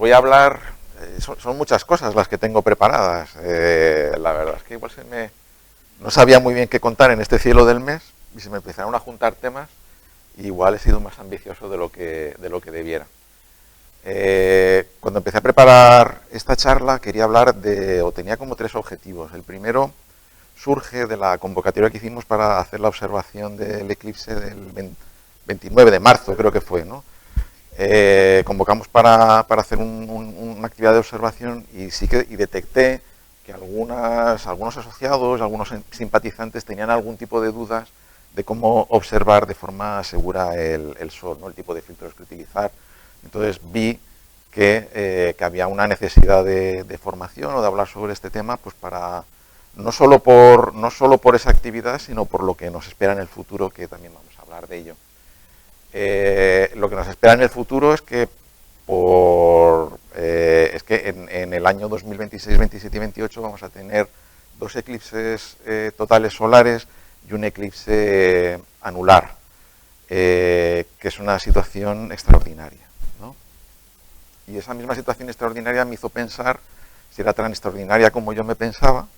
voy a hablar, son muchas cosas las que tengo preparadas. La verdad es que igual no sabía muy bien qué contar en este cielo del mes y se me empezaron a juntar temas y igual he sido más ambicioso de lo que debiera. Cuando empecé a preparar esta charla quería hablar o tenía como 3 objetivos. El primero surge de la convocatoria que hicimos para hacer la observación del eclipse del 29 de marzo, creo que fue, ¿no? Convocamos para hacer una actividad de observación y sí que detecté que algunos asociados, algunos simpatizantes tenían algún tipo de dudas de cómo observar de forma segura el Sol, ¿no? El tipo de filtros que utilizar. Entonces vi que había una necesidad de formación o de hablar sobre este tema, pues para no solo por esa actividad, sino por lo que nos espera en el futuro, que también vamos a hablar de ello. Lo que nos espera en el futuro es que en el año 2026, 27 y 28 vamos a tener 2 eclipses totales solares y un eclipse anular, que es una situación extraordinaria, ¿no? Y esa misma situación extraordinaria me hizo pensar si era tan extraordinaria como yo me pensaba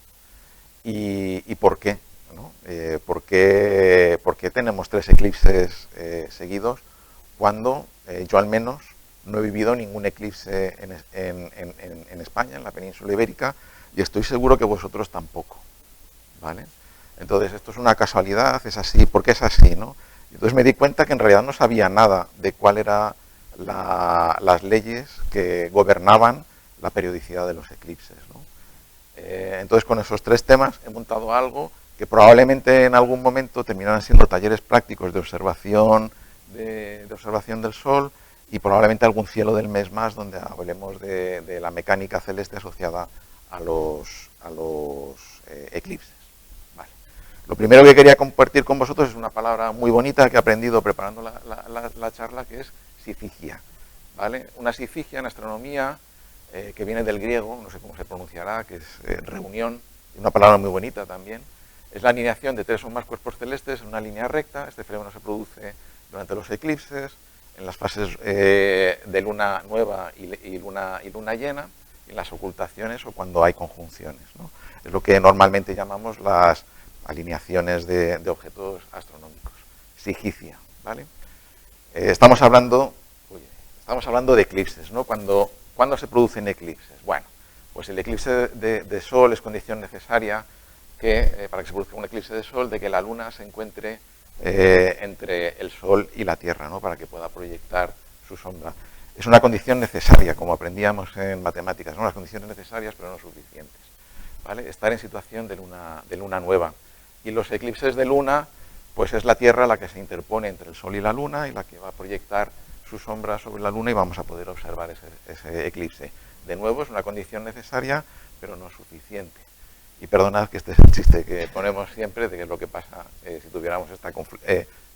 y por qué, ¿no? ¿Por qué tenemos 3 eclipses seguidos cuando yo al menos no he vivido ningún eclipse en España, en la península ibérica, y estoy seguro que vosotros tampoco, ¿vale? Entonces, esto es una casualidad, es así, ¿por qué es así, no? Entonces me di cuenta que en realidad no sabía nada de cuál eran las leyes que gobernaban la periodicidad de los eclipses, ¿no? Entonces, con esos 3 temas he montado algo que probablemente en algún momento terminarán siendo talleres prácticos de observación del Sol y probablemente algún cielo del mes más donde hablemos de la mecánica celeste asociada a los eclipses. Vale. Lo primero que quería compartir con vosotros es una palabra muy bonita que he aprendido preparando la charla, que es sifigia, ¿vale? Una sifigia en astronomía que viene del griego, no sé cómo se pronunciará, que es reunión, una palabra muy bonita también. Es la alineación de 3 o más cuerpos celestes en una línea recta. Este fenómeno se produce durante los eclipses, en las fases de luna nueva y luna llena, en las ocultaciones o cuando hay conjunciones, ¿no? Es lo que normalmente llamamos las alineaciones de objetos astronómicos. Sigicia, ¿vale? Estamos hablando de eclipses, ¿no? ¿Cuándo se producen eclipses? Bueno, pues el eclipse de Sol es condición necesaria para que se produzca un eclipse de Sol, de que la Luna se encuentre entre el Sol y la Tierra, ¿no? Para que pueda proyectar su sombra. Es una condición necesaria, como aprendíamos en matemáticas, ¿no? Las condiciones necesarias pero no suficientes, ¿vale? Estar en situación de luna nueva. Y los eclipses de Luna, pues es la Tierra la que se interpone entre el Sol y la Luna y la que va a proyectar su sombra sobre la Luna y vamos a poder observar ese eclipse. De nuevo, es una condición necesaria, pero no suficiente. Y perdonad que este es el chiste que ponemos siempre de qué es lo que pasa si tuviéramos esta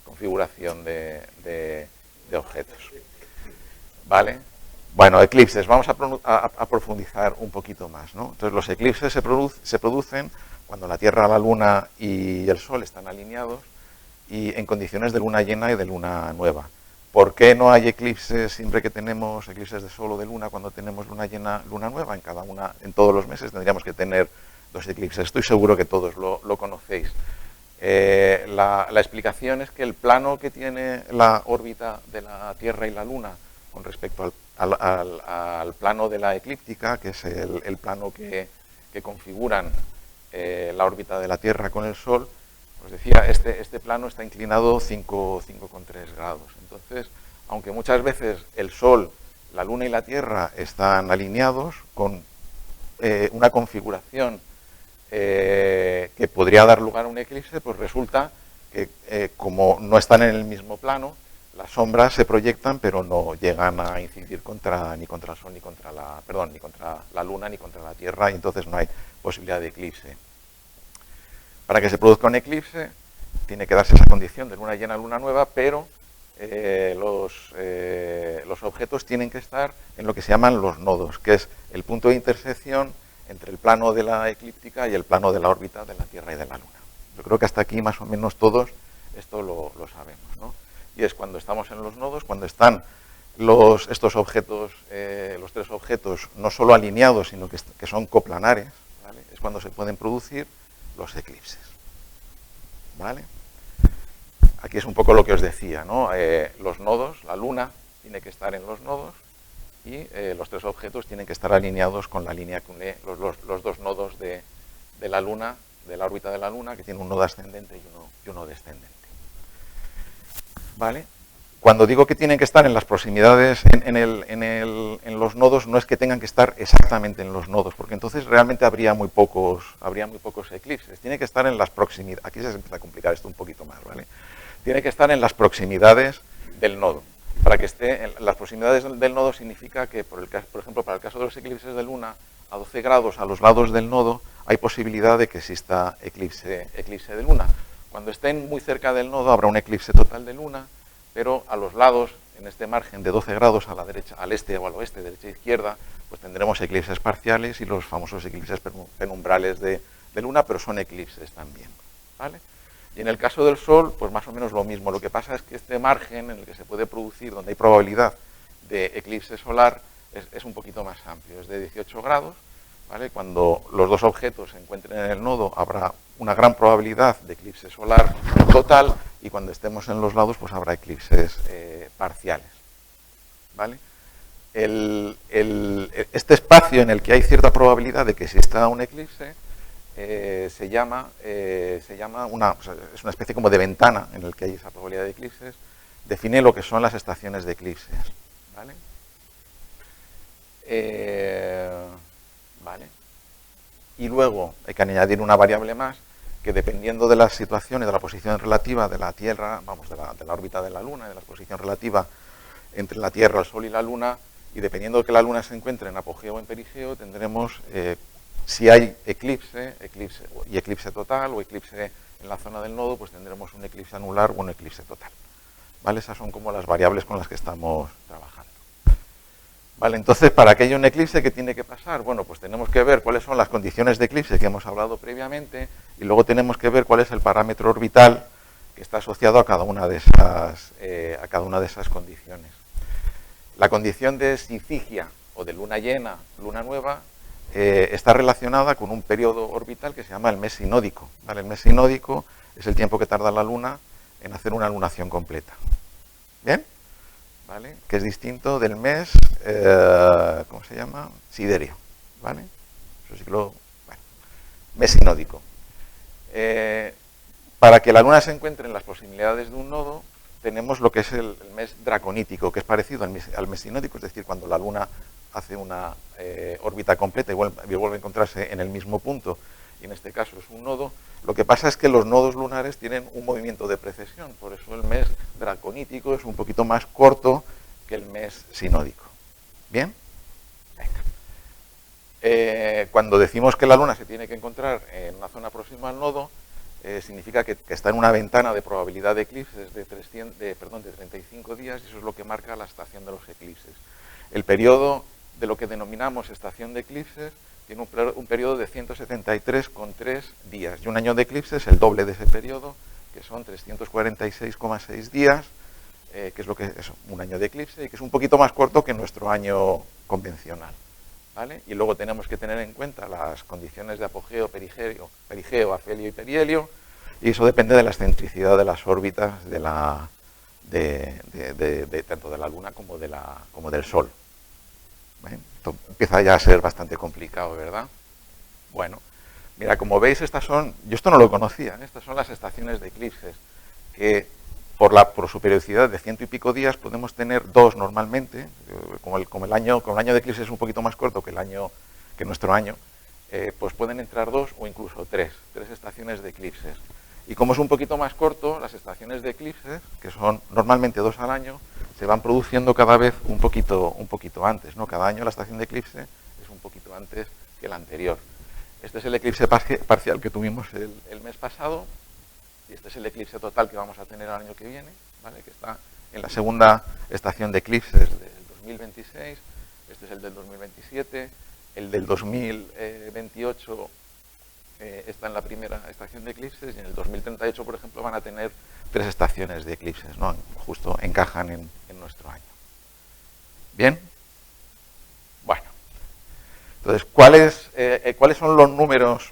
configuración de objetos. ¿Vale? Bueno, eclipses. Vamos a profundizar un poquito más, ¿no? Entonces, los eclipses se producen cuando la Tierra, la Luna y el Sol están alineados y en condiciones de luna llena y de luna nueva. ¿Por qué no hay eclipses siempre que tenemos eclipses de Sol o de Luna cuando tenemos luna llena, luna nueva? En todos los meses tendríamos que tener 2 eclipses. Estoy seguro que todos lo conocéis. La explicación es que el plano que tiene la órbita de la Tierra y la Luna con respecto al plano de la eclíptica, que es el plano que configuran la órbita de la Tierra con el Sol, os decía, este plano está inclinado 5,3 grados. Entonces, aunque muchas veces el Sol, la Luna y la Tierra están alineados con una configuración que podría dar lugar a un eclipse, pues resulta que como no están en el mismo plano, las sombras se proyectan pero no llegan a incidir ni contra el Sol, ni contra la Luna, ni contra la Tierra, y entonces no hay posibilidad de eclipse. Para que se produzca un eclipse tiene que darse esa condición de luna llena, luna nueva, pero los objetos tienen que estar en lo que se llaman los nodos, que es el punto de intersección entre el plano de la eclíptica y el plano de la órbita de la Tierra y de la Luna. Yo creo que hasta aquí más o menos todos esto lo sabemos, ¿no? Y es cuando estamos en los nodos, cuando están estos objetos, los tres objetos, no solo alineados, sino que son coplanares, ¿vale? Es cuando se pueden producir los eclipses, ¿vale? Aquí es un poco lo que os decía, ¿no? Los nodos, la Luna tiene que estar en los nodos y los tres objetos tienen que estar alineados con la línea que une los dos nodos de la Luna, de la órbita de la Luna, que tiene un nodo ascendente y uno descendente. ¿Vale? Cuando digo que tienen que estar en las proximidades, en los nodos, no es que tengan que estar exactamente en los nodos, porque entonces realmente habría muy pocos eclipses. Tiene que estar en las proximidades. Aquí se empieza a complicar esto un poquito más, ¿vale? Tiene que estar en las proximidades del nodo. Para que esté en las proximidades del nodo significa que, por ejemplo, para el caso de los eclipses de Luna, a 12 grados a los lados del nodo hay posibilidad de que exista eclipse de Luna. Cuando estén muy cerca del nodo habrá un eclipse total de Luna, pero a los lados, en este margen de 12 grados a la derecha, al este o al oeste, derecha e izquierda, pues tendremos eclipses parciales y los famosos eclipses penumbrales de Luna, pero son eclipses también, ¿vale? Y en el caso del Sol, pues más o menos lo mismo. Lo que pasa es que este margen en el que se puede producir, donde hay probabilidad de eclipse solar, es un poquito más amplio, es de 18 grados, ¿vale? Cuando los dos objetos se encuentren en el nodo habrá una gran probabilidad de eclipse solar total y cuando estemos en los lados pues habrá eclipses parciales, ¿vale? Este espacio en el que hay cierta probabilidad de que exista un eclipse se llama es una especie como de ventana en el que hay esa probabilidad de eclipses, define lo que son las estaciones de eclipses, ¿vale? ¿Vale? Y luego hay que añadir una variable más que dependiendo de las situaciones, de la posición relativa de la Tierra, vamos, de la órbita de la Luna, de la posición relativa entre la Tierra, el Sol y la Luna, y dependiendo de que la Luna se encuentre en apogeo o en perigeo, tendremos, si hay eclipse y eclipse total o eclipse en la zona del nodo, pues tendremos un eclipse anular o un eclipse total. ¿Vale? Esas son como las variables con las que estamos trabajando. Vale, entonces, para que haya un eclipse, ¿qué tiene que pasar? Bueno, pues tenemos que ver cuáles son las condiciones de eclipse que hemos hablado previamente y luego tenemos que ver cuál es el parámetro orbital que está asociado a cada una de esas condiciones. La condición de sifigia o de luna llena, luna nueva, está relacionada con un periodo orbital que se llama el mes sinódico. ¿Vale? El mes sinódico es el tiempo que tarda la Luna en hacer una lunación completa. ¿Bien? ¿Vale? Que es distinto del mes, ¿cómo se llama? Siderio, ¿vale? Eso sí que mes sinódico. Para que la Luna se encuentre en las proximidades de un nodo, tenemos lo que es el mes draconítico, que es parecido al mes sinódico, es decir, cuando la Luna hace una órbita completa y vuelve a encontrarse en el mismo punto, y en este caso es un nodo. Lo que pasa es que los nodos lunares tienen un movimiento de precesión, por eso el mes draconítico es un poquito más corto que el mes sinódico. ¿Bien? Venga. Cuando decimos que la Luna se tiene que encontrar en una zona próxima al nodo, significa que está en una ventana de probabilidad de eclipses de 35 días, y eso es lo que marca la estación de los eclipses. El periodo de lo que denominamos estación de eclipses tiene un periodo de 173,3 días, y un año de eclipse es el doble de ese periodo, que son 346,6 días, que es lo que es un año de eclipse, y que es un poquito más corto que nuestro año convencional, ¿vale? Y luego tenemos que tener en cuenta las condiciones de apogeo, perigeo, afelio y perihelio, y eso depende de la excentricidad de las órbitas tanto de la Luna como del Sol. ¿Ven? Esto empieza ya a ser bastante complicado, ¿verdad? Bueno, mira, como veis, yo esto no lo conocía, estas son las estaciones de eclipses, que por su periodicidad de 100 y pico días podemos tener dos normalmente, como el año de eclipse es un poquito más corto que nuestro año, pues pueden entrar dos o incluso tres estaciones de eclipses. Y como es un poquito más corto, las estaciones de eclipses, que son normalmente 2 al año, se van produciendo cada vez un poquito antes, ¿no? Cada año la estación de eclipse es un poquito antes que la anterior. Este es el eclipse parcial que tuvimos el mes pasado, y este es el eclipse total que vamos a tener el año que viene, ¿vale? Que está en la segunda estación de eclipses del 2026, este es el del 2027, el del 2028 está en la primera estación de eclipses, y en el 2038, por ejemplo, van a tener 3 estaciones de eclipses, ¿no? Justo encajan en nuestro año. ¿Bien? Bueno. Entonces, ¿cuáles son los números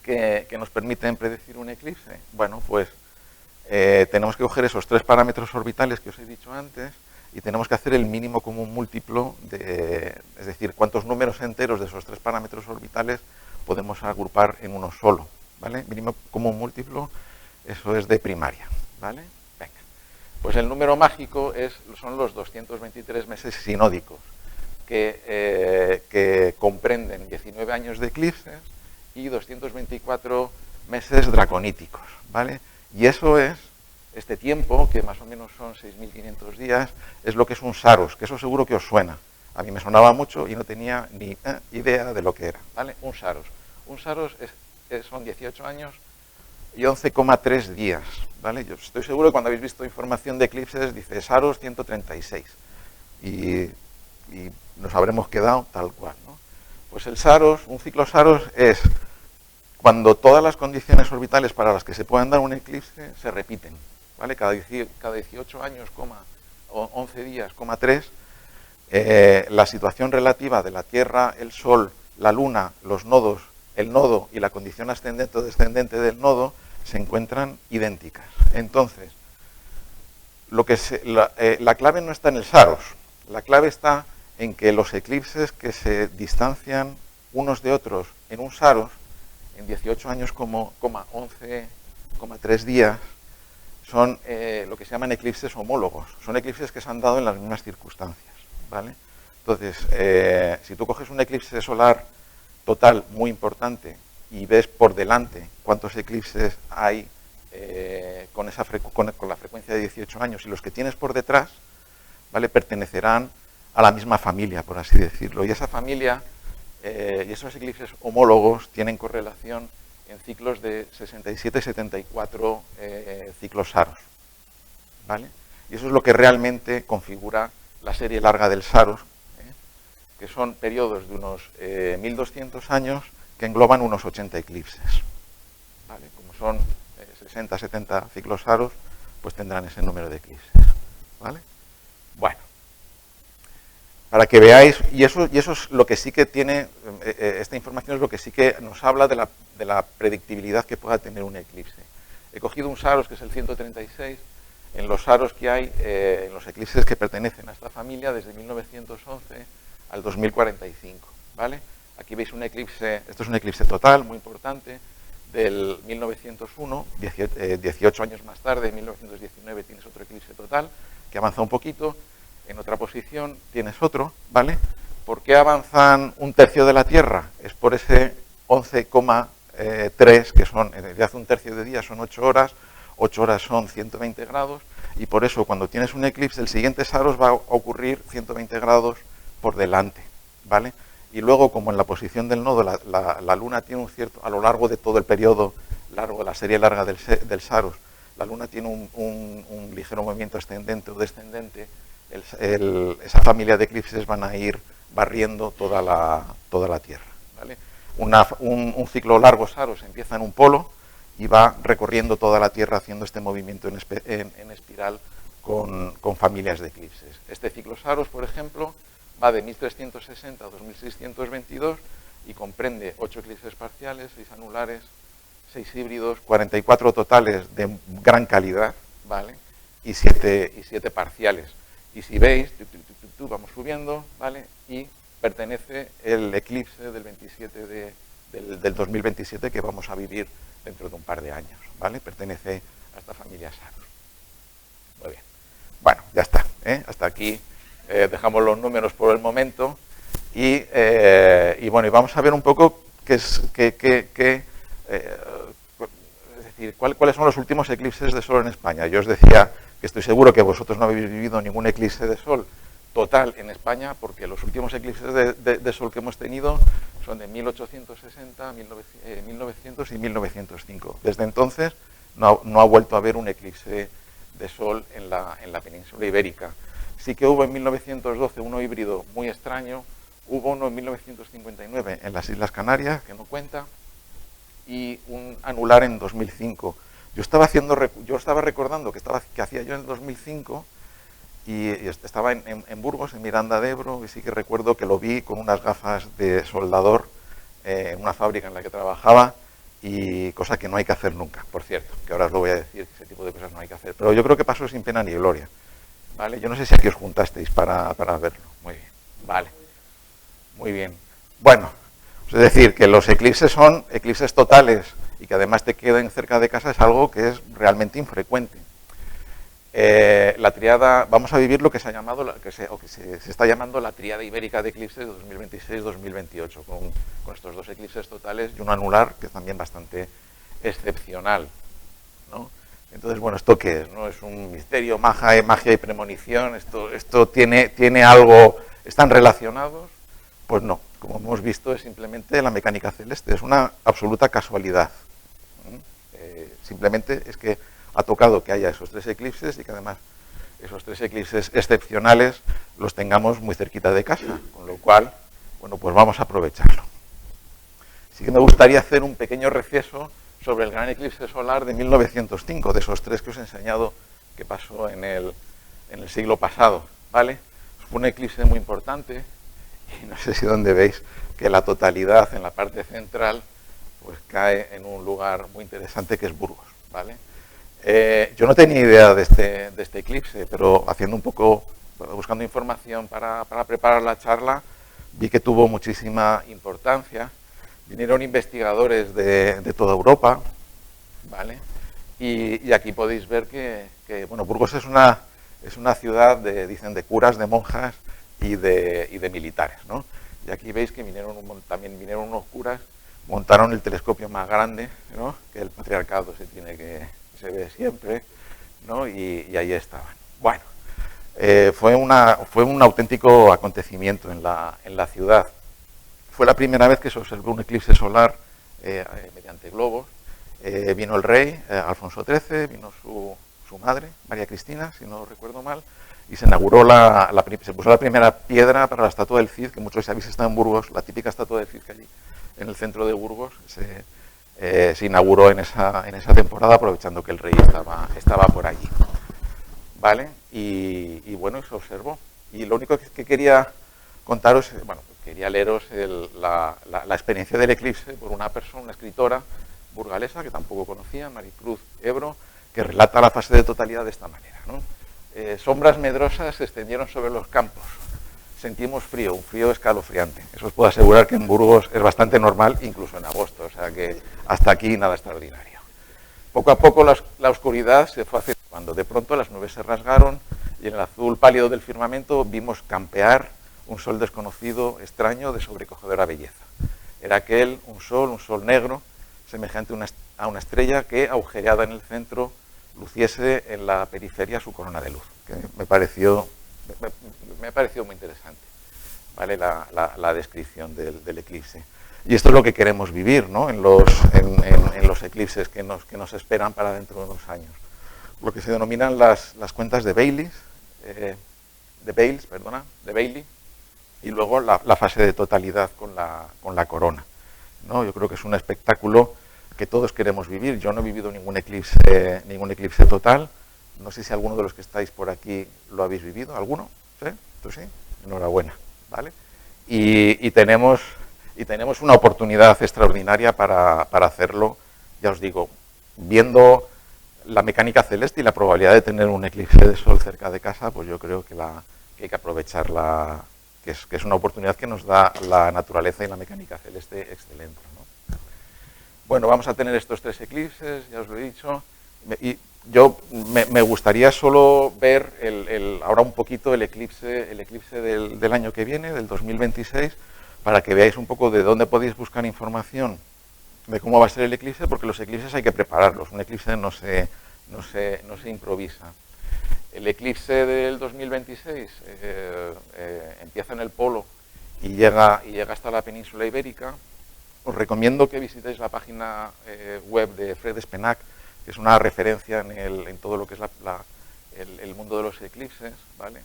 que nos permiten predecir un eclipse? Bueno, pues tenemos que coger esos 3 parámetros orbitales que os he dicho antes y tenemos que hacer el mínimo común múltiplo, es decir, cuántos números enteros de esos 3 parámetros orbitales podemos agrupar en uno solo, ¿vale? Mínimo común múltiplo, eso es de primaria, ¿vale? Venga. Pues el número mágico son los 223 meses sinódicos, que comprenden 19 años de eclipses y 224 meses draconíticos, ¿vale? Y eso es, este tiempo, que más o menos son 6.500 días, es lo que es un Saros, que eso seguro que os suena. A mí me sonaba mucho y no tenía ni idea de lo que era, ¿vale? Un Saros. Un Saros son 18 años y 11,3 días, ¿vale? Yo estoy seguro que cuando habéis visto información de eclipses dice Saros 136 y nos habremos quedado tal cual, ¿no? Pues el Saros, un ciclo Saros es cuando todas las condiciones orbitales para las que se puedan dar un eclipse se repiten, ¿vale? Cada 18 años, 11 días, 3, la situación relativa de la Tierra, el Sol, la Luna, los nodos, el nodo y la condición ascendente o descendente del nodo se encuentran idénticas. Entonces, la clave no está en el Saros, la clave está en que los eclipses que se distancian unos de otros en un Saros, en 18 años, 11,3 días, son lo que se llaman eclipses homólogos. Son eclipses que se han dado en las mismas circunstancias, ¿vale? Entonces, si tú coges un eclipse solar total muy importante y ves por delante cuántos eclipses hay con la frecuencia de 18 años y los que tienes por detrás, ¿vale?, pertenecerán a la misma familia, por así decirlo. Y esa familia y esos eclipses homólogos tienen correlación en ciclos de 67 y 74 ciclos Saros, ¿vale? Y eso es lo que realmente configura la serie larga del Saros, que son periodos de unos 1200 años que engloban unos 80 eclipses, ¿vale? Como son 60, 70 ciclos Saros, pues tendrán ese número de eclipses, ¿vale? Bueno, para que veáis, y eso es lo que sí que tiene, esta información es lo que sí que nos habla de la predictibilidad que pueda tener un eclipse. He cogido un Saros, que es el 136, en los Saros que hay, en los eclipses que pertenecen a esta familia, desde 1911 al 2045, ¿vale? Aquí veis un eclipse, esto es un eclipse total, muy importante, del 1901, 18 años más tarde, en 1919 tienes otro eclipse total, que avanza un poquito. En otra posición tienes otro, ¿vale? ¿Por qué avanzan un tercio de la Tierra? Es por ese 11,3, que son, desde hace un tercio de día son 8 horas son 120 grados, y por eso cuando tienes un eclipse, el siguiente Saros va a ocurrir 120 grados por delante, ¿vale? Y luego, como en la posición del nodo, la Luna tiene un cierto, a lo largo de todo el periodo largo, la serie larga del Saros, la Luna tiene un ligero movimiento ascendente o descendente, esa familia de eclipses van a ir barriendo toda la Tierra, ¿vale? Un ciclo largo Saros empieza en un polo y va recorriendo toda la Tierra haciendo este movimiento en espiral con familias de eclipses. Este ciclo Saros, por ejemplo, va de 1360 a 2622 y comprende 8 eclipses parciales, 6 anulares, 6 híbridos, 44 totales de gran calidad, ¿vale?, y 7 parciales. Y si veis, vamos subiendo, ¿vale?, y pertenece el eclipse del 2027 que vamos a vivir dentro de un par de años, ¿vale? Pertenece a esta familia Saros. Muy bien. Bueno, ya está, ¿eh? Hasta aquí dejamos los números por el momento y bueno, y vamos a ver un poco es decir, cuáles son los últimos eclipses de Sol en España. Yo os decía que estoy seguro que vosotros no habéis vivido ningún eclipse de Sol total en España, porque los últimos eclipses de Sol que hemos tenido son de 1860, 1900 y 1905. Desde entonces no ha vuelto a haber un eclipse de Sol en la península ibérica. Sí que hubo en 1912 uno híbrido muy extraño, hubo uno en 1959 en las Islas Canarias, que no cuenta, y un anular en 2005. Yo estaba recordando que hacía yo en el 2005 y estaba en Burgos, en Miranda de Ebro, y sí que recuerdo que lo vi con unas gafas de soldador en una fábrica en la que trabajaba, y cosa que no hay que hacer nunca, por cierto, que ahora os lo voy a decir, que ese tipo de cosas no hay que hacer. Pero yo creo que pasó sin pena ni gloria, ¿vale? Yo no sé si aquí os juntasteis para verlo. Muy bien, vale, muy bien. Bueno, es decir, que los eclipses son eclipses totales y que además te queden cerca de casa es algo que es realmente infrecuente. La triada, vamos a vivir lo que se ha llamado, que se está llamando la triada ibérica de eclipses de 2026-2028, con estos dos eclipses totales y uno anular, que es también bastante excepcional, ¿no? Entonces, bueno, ¿esto qué es? ¿No? ¿Es un misterio, magia y premonición? ¿Esto tiene algo? ¿Están relacionados? Pues no, como hemos visto, es simplemente la mecánica celeste, es una absoluta casualidad. Simplemente es que ha tocado que haya esos tres eclipses y que además esos tres eclipses excepcionales los tengamos muy cerquita de casa, con lo cual, bueno, pues vamos a aprovecharlo. Sí que me gustaría hacer un pequeño receso sobre el gran eclipse solar de 1905, de esos tres que os he enseñado que pasó en el siglo pasado, ¿vale? Fue un eclipse muy importante y no sé si donde veis que la totalidad en la parte central pues cae en un lugar muy interesante que es Burgos, ¿vale? Yo no tenía idea de este eclipse, pero haciendo un poco, buscando información para preparar la charla, vi que tuvo muchísima importancia. Vinieron investigadores de toda Europa, ¿vale? Y aquí podéis ver que bueno, Burgos es una ciudad, dicen, de curas, de monjas y de militares, ¿no? Y aquí veis que también vinieron unos curas, montaron el telescopio más grande, ¿no?, que el patriarcado se ve siempre, ¿no? Y ahí estaban. Bueno, fue un auténtico acontecimiento en la ciudad. Fue la primera vez que se observó un eclipse solar mediante globos. Vino el rey, Alfonso XIII, vino su madre, María Cristina, si no recuerdo mal, y se inauguró se puso la primera piedra para la estatua del Cid, que muchos habéis estado en Burgos, la típica estatua del Cid que allí en el centro de Burgos se inauguró en esa temporada, aprovechando que el rey estaba por allí, ¿vale? Y bueno, se observó. Y lo único que quería contaros, bueno, quería leeros la experiencia del eclipse por una persona, una escritora burgalesa que tampoco conocía, Maricruz Ebro, que relata la fase de totalidad de esta manera, ¿no? Sombras medrosas se extendieron sobre los campos. Sentimos frío, un frío escalofriante. Eso os puedo asegurar que en Burgos es bastante normal, incluso en agosto, o sea que hasta aquí nada extraordinario. Poco a poco la oscuridad se fue haciendo, cuando de pronto las nubes se rasgaron y en el azul pálido del firmamento vimos campear un sol desconocido, extraño, de sobrecogedora belleza. Era aquel un sol negro, semejante a una estrella que, agujereada en el centro, luciese en la periferia su corona de luz, que me pareció muy interesante, ¿vale? La descripción del eclipse. Y esto es lo que queremos vivir, ¿no?, en los eclipses que nos esperan para dentro de unos años. Lo que se denominan las cuentas de Bailey, y luego la fase de totalidad con la corona, ¿no? Yo creo que es un espectáculo que todos queremos vivir. Yo no he vivido ningún eclipse total. No sé si alguno de los que estáis por aquí lo habéis vivido. ¿Alguno? ¿Sí? ¿Tú sí? Enhorabuena, ¿vale? Y tenemos una oportunidad extraordinaria para hacerlo, ya os digo, viendo la mecánica celeste y la probabilidad de tener un eclipse de sol cerca de casa, pues yo creo que hay que aprovecharla, que es una oportunidad que nos da la naturaleza y la mecánica celeste excelente, ¿no? Bueno, vamos a tener estos tres eclipses, ya os lo he dicho, y yo me gustaría solo ver ahora un poquito el eclipse del año que viene, del 2026, para que veáis un poco de dónde podéis buscar información de cómo va a ser el eclipse, porque los eclipses hay que prepararlos, un eclipse no se improvisa. El eclipse del 2026 empieza en el polo y llega hasta la península ibérica. Os recomiendo que visitéis la página web de Fred Spenac, que es una referencia en todo lo que es el mundo de los eclipses, ¿vale?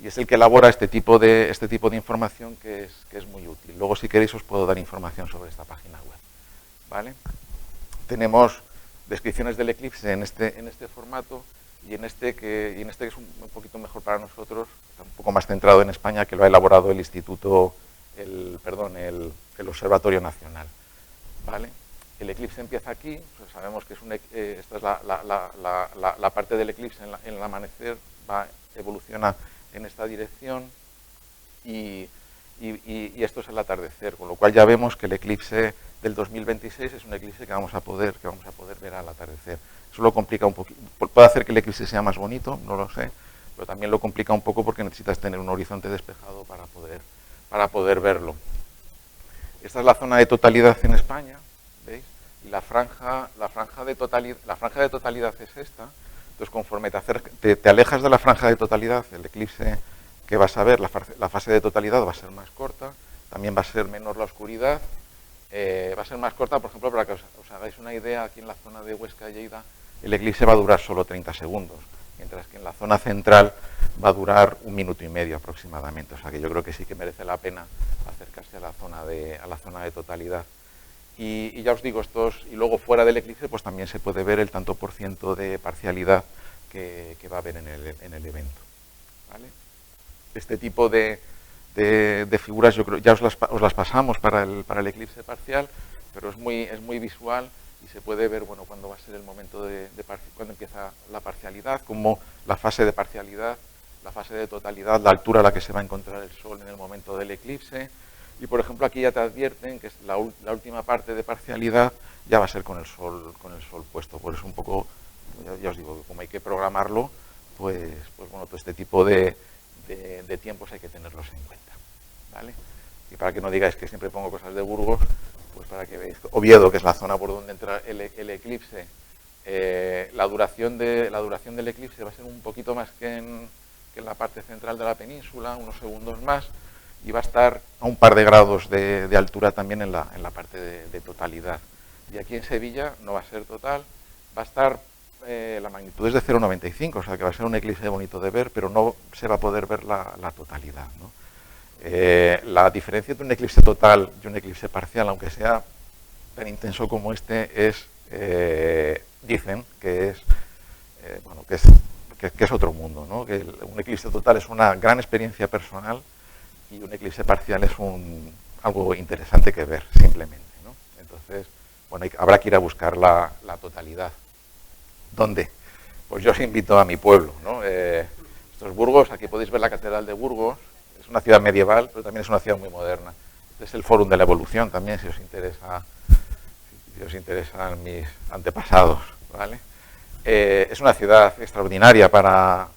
Y es el que elabora este tipo de información que es muy útil. Luego, si queréis, os puedo dar información sobre esta página web, ¿vale? Tenemos descripciones del eclipse en este formato y en este que es un poquito mejor para nosotros, está un poco más centrado en España, que lo ha elaborado el el Observatorio Nacional, ¿vale? El eclipse empieza aquí, pues sabemos que esta es la parte del eclipse en el amanecer, evoluciona en esta dirección y esto es el atardecer, con lo cual ya vemos que el eclipse del 2026 es un eclipse que vamos a poder ver al atardecer. Eso lo complica un poquito, puede hacer que el eclipse sea más bonito, no lo sé, pero también lo complica un poco porque necesitas tener un horizonte despejado para poder verlo. Esta es la zona de totalidad en España, ¿veis? Y la franja de totalidad es esta. Entonces, conforme te alejas de la franja de totalidad, el eclipse que vas a ver, la fase de totalidad va a ser más corta, también va a ser menor la oscuridad, va a ser más corta, por ejemplo, para que os hagáis una idea, aquí en la zona de Huesca y Lleida, el eclipse va a durar solo 30 segundos, mientras que en la zona central va a durar 1 minuto y medio aproximadamente. O sea que yo creo que sí que merece la pena acercarse a la zona de totalidad. Y ya os digo, y luego fuera del eclipse, pues también se puede ver el tanto por ciento de parcialidad que va a haber en el evento. ¿Vale? Este tipo de figuras yo creo ya os las pasamos para el eclipse parcial, pero es muy visual y se puede ver, bueno, cuándo va a ser el momento cuando empieza la parcialidad, como la fase de parcialidad, la fase de totalidad, la altura a la que se va a encontrar el Sol en el momento del eclipse. Y por ejemplo aquí ya te advierten que la última parte de parcialidad ya va a ser con el sol puesto. Por eso un poco, ya os digo, como hay que programarlo, pues bueno, todo este tipo de tiempos hay que tenerlos en cuenta, ¿vale? Y para que no digáis que siempre pongo cosas de Burgos, pues para que veáis Oviedo, que es la zona por donde entra el eclipse, la duración del eclipse va a ser un poquito más que en la parte central de la península, unos segundos más, y va a estar a un par de grados de altura también en la parte de totalidad. Y aquí en Sevilla no va a ser total, va a estar, la magnitud es de 0,95, o sea que va a ser un eclipse bonito de ver, pero no se va a poder ver la totalidad, ¿no? La diferencia entre un eclipse total y un eclipse parcial, aunque sea tan intenso como este, es, dicen que es, bueno, que es otro mundo, ¿no? Que un eclipse total es una gran experiencia personal y un eclipse parcial es algo interesante que ver, simplemente, ¿no? Entonces, bueno, habrá que ir a buscar la totalidad. ¿Dónde? Pues yo os invito a mi pueblo, ¿no? Esto es Burgos, aquí podéis ver la Catedral de Burgos, es una ciudad medieval, pero también es una ciudad muy moderna. Este es el Fórum de la Evolución también, si os interesan mis antepasados, ¿vale? Es una ciudad extraordinaria para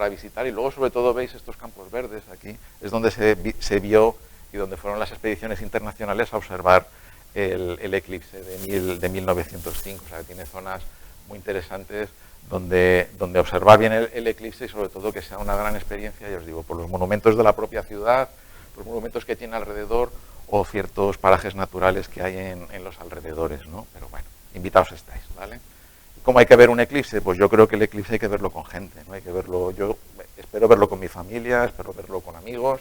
visitar y luego sobre todo veis estos campos verdes aquí, es donde se vio y donde fueron las expediciones internacionales a observar el eclipse de 1905, o sea, que tiene zonas muy interesantes donde observar bien el eclipse y sobre todo que sea una gran experiencia, ya os digo, por los monumentos de la propia ciudad, los monumentos que tiene alrededor o ciertos parajes naturales que hay en los alrededores, ¿no? Pero bueno, invitados estáis, ¿vale? ¿Cómo hay que ver un eclipse? Pues yo creo que el eclipse hay que verlo con gente, ¿no? Hay que verlo, yo espero verlo con mi familia, espero verlo con amigos,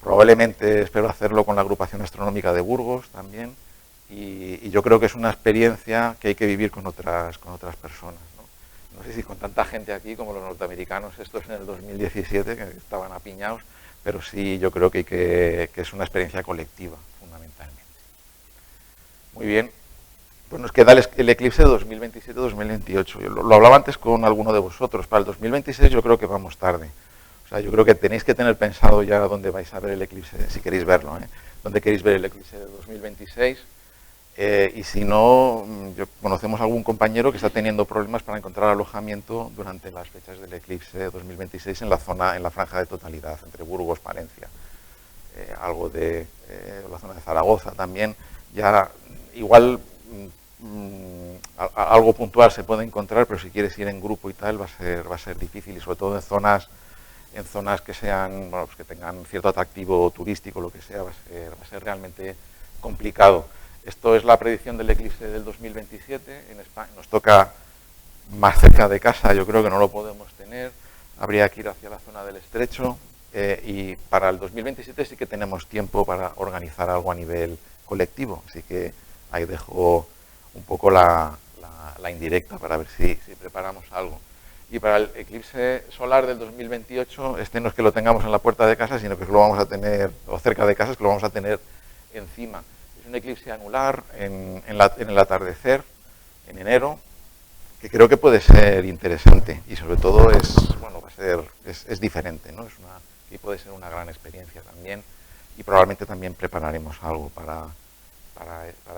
probablemente espero hacerlo con la agrupación astronómica de Burgos también, y yo creo que es una experiencia que hay que vivir con otras personas, ¿no? No sé si con tanta gente aquí como los norteamericanos, esto es en el 2017, que estaban apiñados, pero sí yo creo que es una experiencia colectiva, fundamentalmente. Muy bien. Pues nos queda el eclipse de 2027-2028. Lo hablaba antes con alguno de vosotros. Para el 2026 yo creo que vamos tarde. O sea, yo creo que tenéis que tener pensado ya dónde vais a ver el eclipse, si queréis verlo, ¿eh? Dónde queréis ver el eclipse de 2026. Y si no, conocemos a algún compañero que está teniendo problemas para encontrar alojamiento durante las fechas del eclipse de 2026 en la franja de totalidad, entre Burgos, Palencia, algo de la zona de Zaragoza también. Ya igual algo puntual se puede encontrar, pero si quieres ir en grupo y tal va a ser difícil, y sobre todo en zonas que sean, bueno, pues que tengan cierto atractivo turístico, lo que sea, va a ser realmente complicado. Esto es la predicción del eclipse del 2027 en España. Nos toca más cerca de casa, yo creo que no lo podemos tener. Habría que ir hacia la zona del Estrecho, y para el 2027 sí que tenemos tiempo para organizar algo a nivel colectivo, así que ahí dejo un poco la indirecta para ver si preparamos algo. Y para el eclipse solar del 2028, este no es que lo tengamos en la puerta de casa, sino que lo vamos a tener, o cerca de casa, es que lo vamos a tener encima. Es un eclipse anular en el atardecer, en enero, que creo que puede ser interesante y sobre todo es diferente, ¿no? Y puede ser una gran experiencia también y probablemente también prepararemos algo para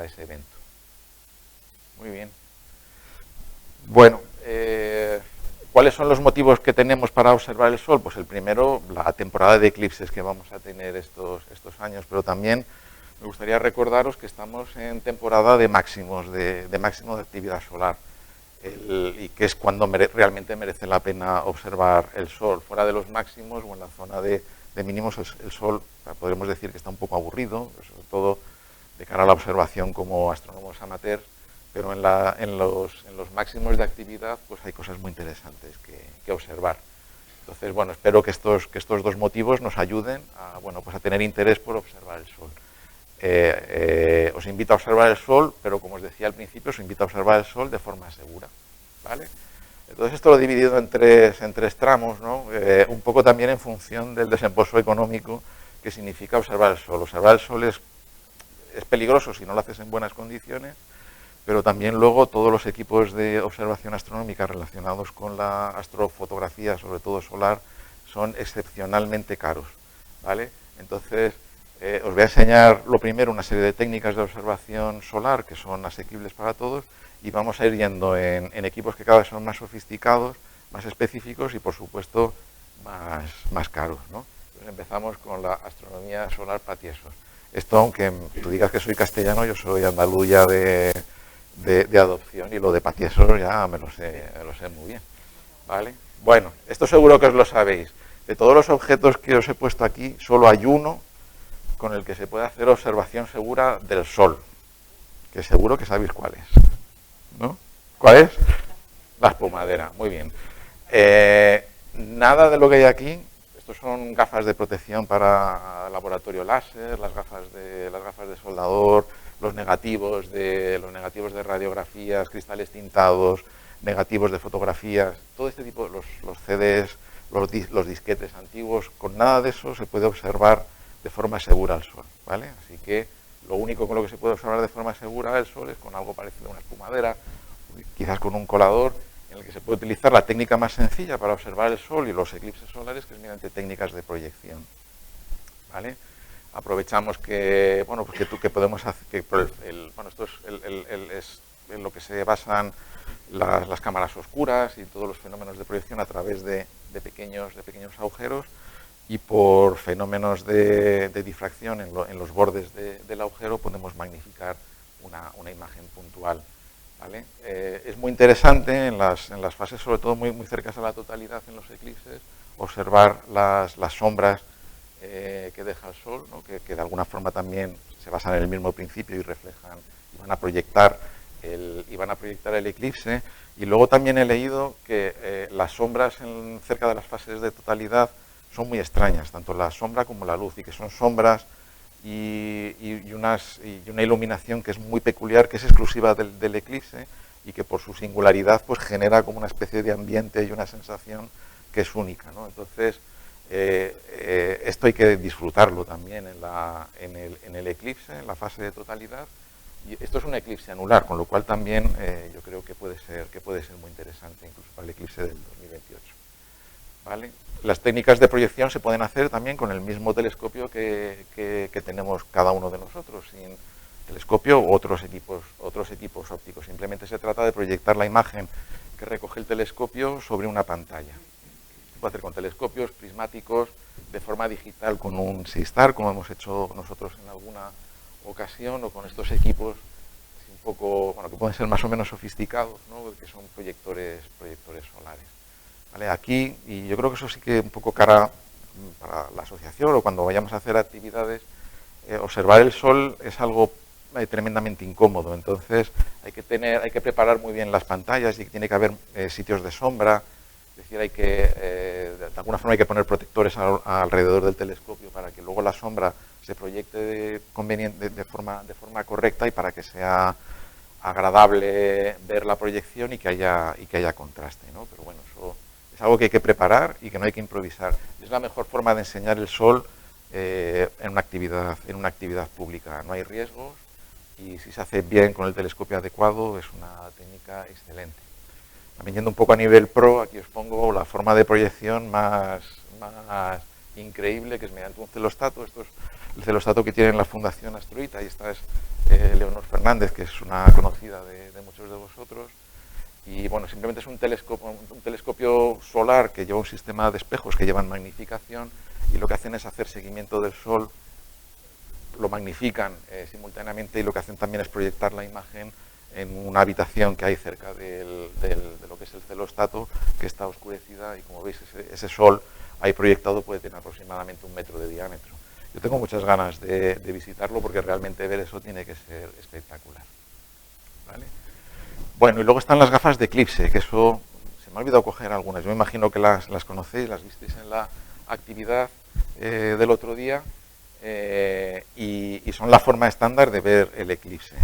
ese evento. Muy bien. Bueno, ¿cuáles son los motivos que tenemos para observar el Sol? Pues el primero, la temporada de eclipses que vamos a tener estos años, pero también me gustaría recordaros que estamos en temporada de máximo de actividad solar y que es cuando realmente merece la pena observar el Sol. Fuera de los máximos o en la zona de mínimos, el Sol podremos decir que está un poco aburrido, sobre todo de cara a la observación como astrónomos amateurs, pero en los máximos de actividad pues hay cosas muy interesantes que observar. Entonces, bueno, espero que estos dos motivos nos ayuden a tener interés por observar el Sol. Os invito a observar el Sol, pero como os decía al principio, os invito a observar el Sol de forma segura, ¿vale? Entonces esto lo he dividido en tres tramos, ¿no? Un poco también en función del desembolso económico que significa observar el Sol. Observar el Sol es peligroso si no lo haces en buenas condiciones, pero también luego todos los equipos de observación astronómica relacionados con la astrofotografía, sobre todo solar, son excepcionalmente caros, ¿vale? Entonces, os voy a enseñar lo primero una serie de técnicas de observación solar que son asequibles para todos y vamos a ir yendo en equipos que cada vez son más sofisticados, más específicos y por supuesto más caros, ¿no? Entonces empezamos con la astronomía solar patiesos. Esto, aunque tú digas que soy castellano, yo soy andaluz ya de adopción y lo de patiesos ya me lo sé muy bien, ¿vale? Bueno, esto seguro que os lo sabéis. De todos los objetos que os he puesto aquí, solo hay uno con el que se puede hacer observación segura del Sol, que seguro que sabéis cuál es, ¿no? ¿Cuál es? La espumadera, muy bien. Nada de lo que hay aquí, estos son gafas de protección para laboratorio láser, las gafas de soldador, los negativos de radiografías, cristales tintados, negativos de fotografías, todo este tipo, los CDs, los disquetes antiguos, con nada de eso se puede observar de forma segura el Sol, ¿vale? Así que lo único con lo que se puede observar de forma segura el Sol es con algo parecido a una espumadera, quizás con un colador, en el que se puede utilizar la técnica más sencilla para observar el Sol y los eclipses solares, que es mediante técnicas de proyección, ¿vale? Aprovechamos que podemos hacer, esto es en lo que se basan las cámaras oscuras y todos los fenómenos de proyección a través de pequeños agujeros, y por fenómenos de difracción en los bordes del agujero podemos magnificar una imagen puntual, ¿vale? Es muy interesante en las fases, sobre todo muy cercanas a la totalidad en los eclipses, observar las sombras que deja el Sol, ¿no? que de alguna forma también se basan en el mismo principio y reflejan, y van a proyectar el eclipse. Y luego también he leído que las sombras cerca de las fases de totalidad son muy extrañas, tanto la sombra como la luz, y que son sombras y una iluminación que es muy peculiar, que es exclusiva del eclipse y que por su singularidad pues genera como una especie de ambiente y una sensación que es única, ¿no? Entonces, esto hay que disfrutarlo también en el eclipse, en la fase de totalidad. Y esto es un eclipse anular, con lo cual también yo creo que puede ser muy interesante, incluso para el eclipse del 2028. ¿Vale? Las técnicas de proyección se pueden hacer también con el mismo telescopio que tenemos cada uno de nosotros, sin telescopio u otros equipos ópticos. Simplemente se trata de proyectar la imagen que recoge el telescopio sobre una pantalla. Se puede hacer con telescopios prismáticos, de forma digital, con un SeeStar, como hemos hecho nosotros en alguna ocasión, o con estos equipos un poco, que pueden ser más o menos sofisticados, ¿no? Que son proyectores solares. ¿Vale? Aquí, y yo creo que eso sí que un poco cara para la asociación o cuando vayamos a hacer actividades, observar el Sol es algo tremendamente incómodo. Entonces hay que preparar muy bien las pantallas y tiene que haber sitios de sombra. Es decir, de alguna forma hay que poner protectores alrededor del telescopio para que luego la sombra se proyecte de forma correcta y para que sea agradable ver la proyección y que haya contraste, ¿no? Pero bueno, eso algo que hay que preparar y que no hay que improvisar. Es la mejor forma de enseñar el sol en una actividad pública. No hay riesgos y si se hace bien con el telescopio adecuado es una técnica excelente. También yendo un poco a nivel pro, aquí os pongo la forma de proyección más increíble, que es mediante un celostato. Esto es el celostato que tiene la Fundación Astroita, y esta es Leonor Fernández, que es una conocida de muchos de vosotros. Y bueno, simplemente es un telescopio solar que lleva un sistema de espejos que llevan magnificación, y lo que hacen es hacer seguimiento del Sol, lo magnifican simultáneamente, y lo que hacen también es proyectar la imagen en una habitación que hay cerca de lo que es el celostato, que está oscurecida, y como veis ese Sol ahí proyectado puede tener aproximadamente 1 metro de diámetro. Yo tengo muchas ganas de visitarlo porque realmente ver eso tiene que ser espectacular. ¿Vale? Bueno, y luego están las gafas de eclipse, que eso se me ha olvidado coger algunas. Yo me imagino que las conocéis, las visteis en la actividad del otro día, y son la forma estándar de ver el eclipse.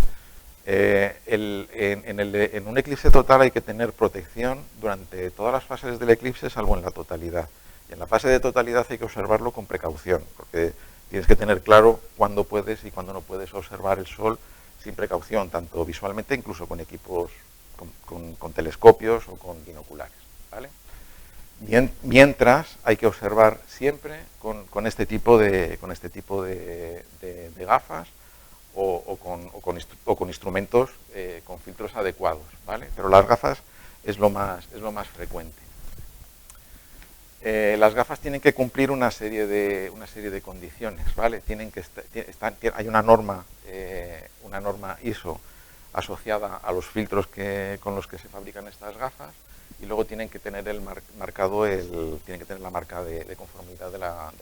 En un eclipse total hay que tener protección durante todas las fases del eclipse, salvo en la totalidad. Y en la fase de totalidad hay que observarlo con precaución, porque tienes que tener claro cuándo puedes y cuándo no puedes observar el Sol sin precaución, tanto visualmente, incluso con equipos, con telescopios o con binoculares. ¿Vale? Mientras hay que observar siempre con este tipo de gafas o con instrumentos con filtros adecuados, ¿vale? Pero las gafas es lo más frecuente. Las gafas tienen que cumplir una serie de condiciones, ¿vale? Hay una norma ISO asociada a los filtros con los que se fabrican estas gafas, y luego tienen que tener tienen que tener la marca de conformidad de la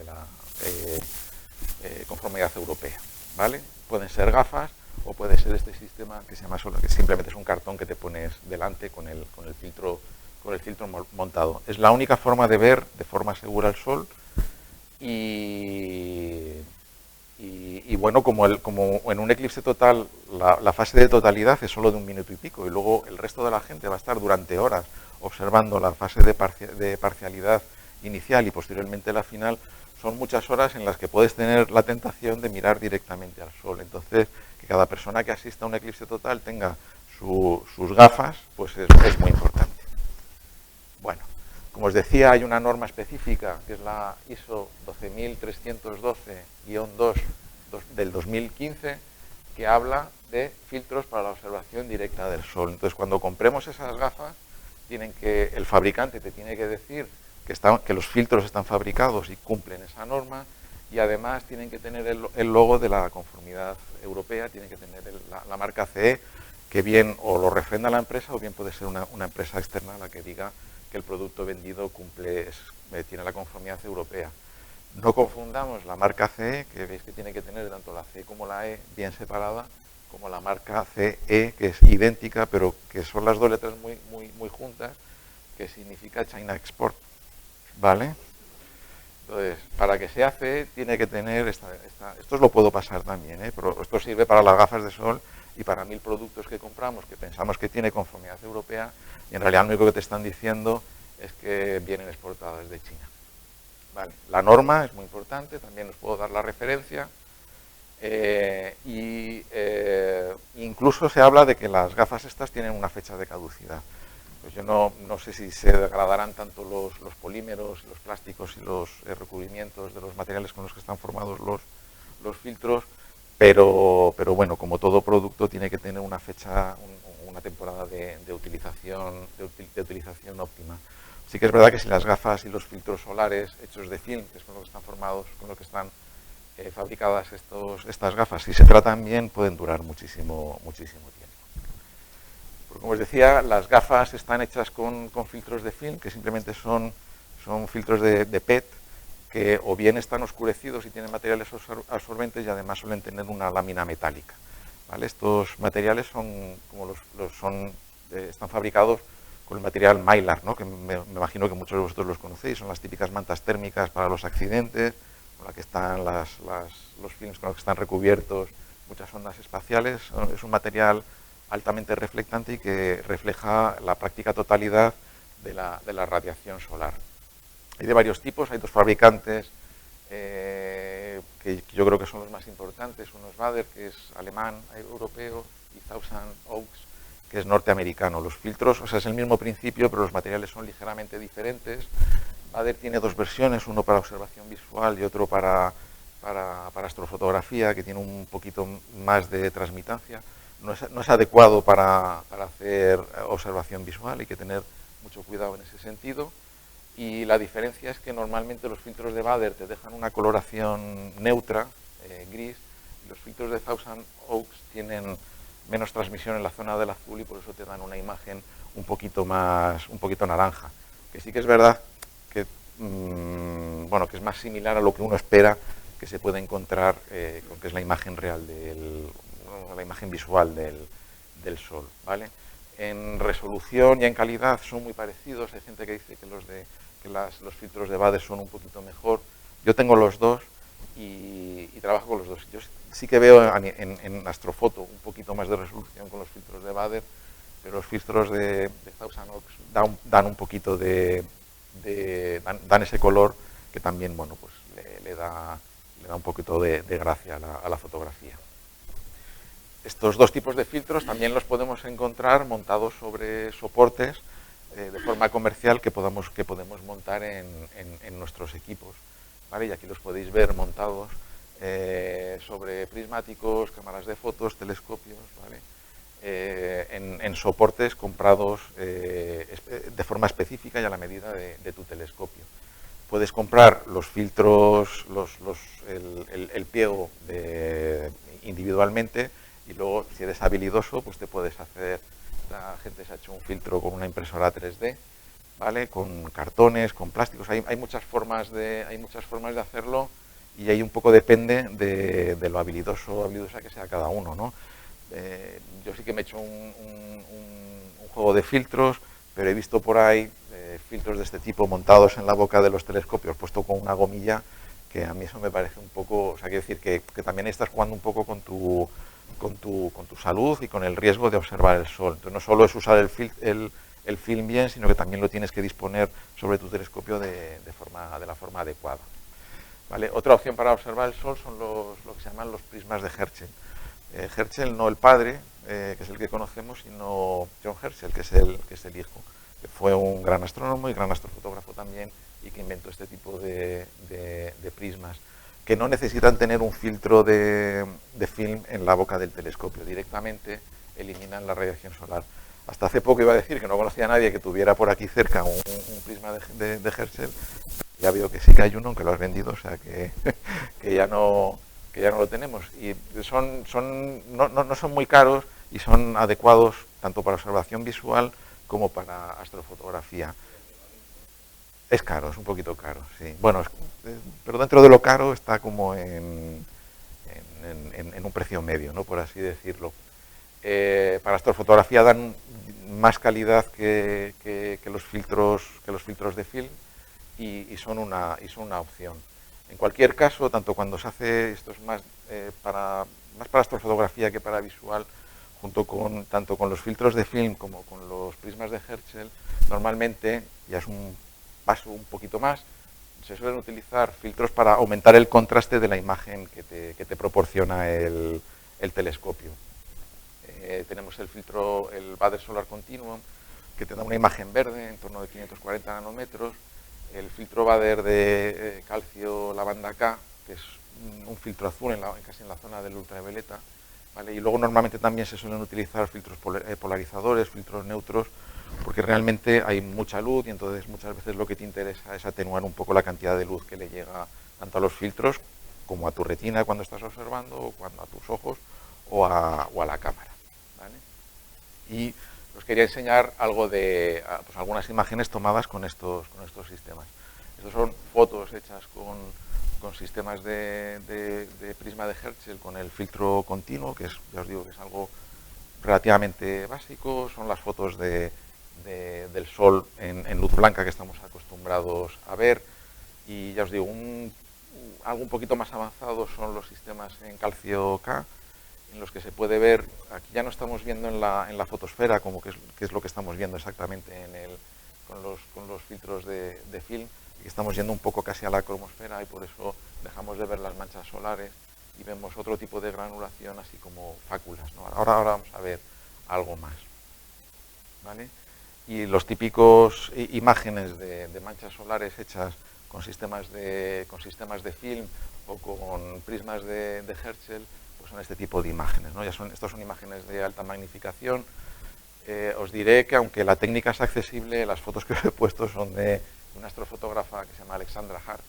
conformidad europea, ¿vale? Pueden ser gafas o puede ser este sistema que se llama solo, que simplemente es un cartón que te pones delante con el filtro montado. Es la única forma de ver de forma segura el Sol, y bueno, como en un eclipse total la fase de totalidad es solo de 1 minuto y pico, y luego el resto de la gente va a estar durante horas observando la fase de parcialidad inicial y posteriormente la final. Son muchas horas en las que puedes tener la tentación de mirar directamente al Sol. Entonces, que cada persona que asista a un eclipse total tenga sus gafas, pues es muy importante. Bueno, como os decía, hay una norma específica, que es la ISO 12312-2 del 2015, que habla de filtros para la observación directa del Sol. Entonces, cuando compremos esas gafas, el fabricante te tiene que decir que los filtros están fabricados y cumplen esa norma, y además tienen que tener el logo de la conformidad europea, tienen que tener la marca CE, que bien o lo refrenda la empresa o bien puede ser una empresa externa la que diga que el producto vendido tiene la conformidad europea. No confundamos la marca CE, que veis que tiene que tener tanto la C como la E bien separada, como la marca CE, que es idéntica, pero que son las dos letras muy juntas, que significa China Export. ¿Vale? Entonces, para que sea CE tiene que tener esto lo puedo pasar también, pero esto sirve para las gafas de sol y para 1000 productos que compramos que pensamos que tiene conformidad europea, y en realidad lo único que te están diciendo es que vienen exportadas de China. ¿Vale? La norma es muy importante, también os puedo dar la referencia, incluso se habla de que las gafas estas tienen una fecha de caducidad. Pues yo no sé si se degradarán tanto los polímeros, los plásticos y los recubrimientos de los materiales con los que están formados los filtros, pero bueno, como todo producto tiene que tener una fecha, una temporada de utilización óptima. Sí que es verdad que si las gafas y los filtros solares hechos de film, que es con lo que están formados, con lo que están fabricadas estas gafas, si se tratan bien, pueden durar muchísimo tiempo. Porque, como os decía, las gafas están hechas con filtros de film, que simplemente son filtros de PET, que o bien están oscurecidos y tienen materiales absorbentes, y además suelen tener una lámina metálica. ¿Vale? Estos materiales están fabricados con el material Mylar, ¿no? Que me imagino que muchos de vosotros los conocéis. Son las típicas mantas térmicas para los accidentes, con las que están los films con los que están recubiertos muchas ondas espaciales. Es un material altamente reflectante y que refleja la práctica totalidad de la radiación solar. Hay de varios tipos, hay dos fabricantes que yo creo que son los más importantes. Uno es Baader, que es alemán, europeo, y Thousand Oaks, que es norteamericano. Los filtros, o sea, es el mismo principio, pero los materiales son ligeramente diferentes. Baader tiene dos versiones, uno para observación visual y otro para astrofotografía, que tiene un poquito más de transmitancia. No es adecuado para hacer observación visual, hay que tener mucho cuidado en ese sentido. Y la diferencia es que normalmente los filtros de Baader te dejan una coloración neutra, gris, y los filtros de Thousand Oaks tienen menos transmisión en la zona del azul y por eso te dan una imagen un poquito naranja. Que sí que es verdad que, bueno, que es más similar a lo que uno espera que se puede encontrar con que es la imagen real, la imagen visual del Sol, ¿vale? En resolución y en calidad son muy parecidos. Hay gente que dice que los filtros de Baader son un poquito mejor. Yo tengo los dos y trabajo con los dos. Yo sí que veo en astrofoto un poquito más de resolución con los filtros de Baader, pero los filtros de Thousand Oaks dan un poquito dan ese color que también, bueno, pues le da un poquito de gracia a la fotografía. Estos dos tipos de filtros también los podemos encontrar montados sobre soportes de forma comercial que podemos montar en nuestros equipos, ¿vale? Y aquí los podéis ver montados sobre prismáticos, cámaras de fotos, telescopios, ¿vale? En soportes comprados de forma específica y a la medida de tu telescopio. Puedes comprar los filtros, el pliego individualmente, y luego, si eres habilidoso, pues te puedes hacer. La gente se ha hecho un filtro con una impresora 3D, ¿vale? Con cartones, con plásticos. Hay muchas formas de hacerlo y ahí un poco depende de lo habilidoso o habilidosa que sea cada uno, ¿no? Yo sí que me he hecho un juego de filtros, pero he visto por ahí filtros de este tipo montados en la boca de los telescopios, puesto con una gomilla, que a mí eso me parece un poco, o sea, quiero decir que también estás jugando un poco con tu salud y con el riesgo de observar el Sol. Entonces no solo es usar el film bien, sino que también lo tienes que disponer sobre tu telescopio de la forma adecuada, ¿vale? Otra opción para observar el Sol son lo que se llaman los prismas de Herschel. Herschel, no el padre, que es el que conocemos, sino John Herschel, que es el hijo, que fue un gran astrónomo y gran astrofotógrafo también, y que inventó este tipo de prismas, que no necesitan tener un filtro de film en la boca del telescopio, directamente eliminan la radiación solar. Hasta hace poco iba a decir que no conocía a nadie que tuviera por aquí cerca un prisma de Herschel. Ya veo que sí que hay uno, aunque lo has vendido, o sea que ya no lo tenemos. Y no son muy caros y son adecuados tanto para observación visual como para astrofotografía. Es caro, es un poquito caro, sí. Bueno, pero dentro de lo caro está como en un precio medio, ¿no? Por así decirlo. Para astrofotografía dan más calidad que los filtros de film y son una opción. En cualquier caso, tanto cuando se hace, esto es más para astrofotografía que para visual, tanto con los filtros de film como con los prismas de Herschel, normalmente, ya es un paso un poquito más, se suelen utilizar filtros para aumentar el contraste de la imagen que te proporciona el telescopio. Tenemos el filtro, el Baader Solar Continuum, que te da una imagen verde en torno de 540 nanómetros. El filtro Baader de calcio lavanda K, que es un filtro azul casi en la zona del ultravioleta, ¿vale? Y luego normalmente también se suelen utilizar filtros polarizadores, filtros neutros, porque realmente hay mucha luz y entonces muchas veces lo que te interesa es atenuar un poco la cantidad de luz que le llega tanto a los filtros como a tu retina cuando estás observando, o cuando a tus ojos o a la cámara, ¿vale? Y os quería enseñar algo de pues algunas imágenes tomadas con estos sistemas. Estos son fotos hechas con sistemas de prisma de Herschel con el filtro continuo, que ya os digo que es algo relativamente básico. Son las fotos del Sol en luz blanca que estamos acostumbrados a ver, y ya os digo, algo un poquito más avanzado son los sistemas en calcio K, en los que se puede ver, aquí ya no estamos viendo en la fotosfera, como que es lo que estamos viendo exactamente con los filtros de film, y estamos yendo un poco casi a la cromosfera y por eso dejamos de ver las manchas solares y vemos otro tipo de granulación, así como fáculas, ¿no? Ahora vamos a ver algo más, ¿vale? Y los típicos imágenes de manchas solares hechas con sistemas de film o con prismas de Herschel, pues son este tipo de imágenes, ¿no? Estos son imágenes de alta magnificación. Os diré que aunque la técnica es accesible, las fotos que os he puesto son de una astrofotógrafa que se llama Alexandra Hart,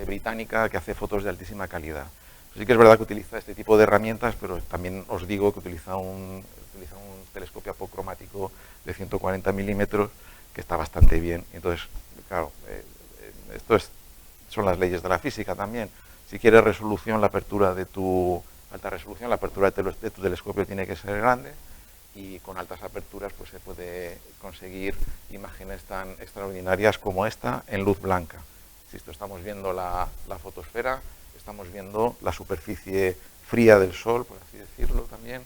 británica, que hace fotos de altísima calidad. Sí que es verdad que utiliza este tipo de herramientas, pero también os digo que utiliza un telescopio apocromático de 140 milímetros, que está bastante bien. Entonces, claro, son las leyes de la física también. Si quieres resolución, la apertura de tu alta resolución, la apertura de tu telescopio tiene que ser grande, y con altas aperturas pues se puede conseguir imágenes tan extraordinarias como esta en luz blanca. Insisto, estamos viendo la fotosfera, estamos viendo la superficie fría del Sol, por así decirlo también,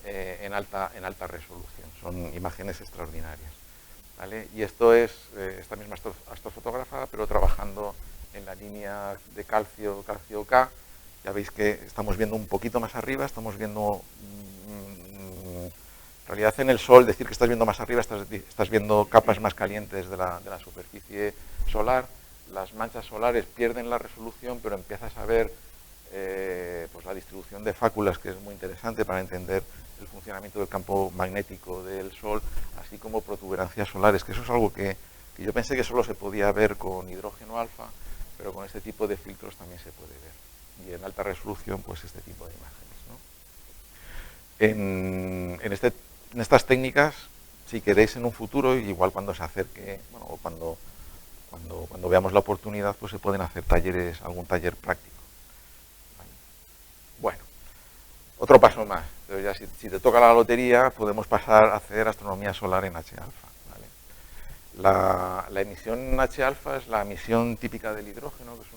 en alta resolución. Son imágenes extraordinarias, ¿vale? Y esto es esta misma astrofotógrafa, pero trabajando en la línea de calcio K. Ya veis que estamos viendo un poquito más arriba, estamos viendo... En realidad en el Sol, decir que estás viendo más arriba, estás viendo capas más calientes de la superficie solar. Las manchas solares pierden la resolución, pero empiezas a ver pues la distribución de fáculas, que es muy interesante para entender el funcionamiento del campo magnético del Sol, así como protuberancias solares, que eso es algo que yo pensé que solo se podía ver con hidrógeno alfa, pero con este tipo de filtros también se puede ver. Y en alta resolución, pues este tipo de imágenes, ¿no? En estas técnicas, si queréis en un futuro, igual cuando se acerque, bueno, o cuando veamos la oportunidad, pues se pueden hacer talleres, algún taller práctico. ¿Vale? Bueno, otro paso más. Pero ya si te toca la lotería, podemos pasar a hacer astronomía solar en H-alfa. ¿Vale? La emisión H-alfa es la emisión típica del hidrógeno, que es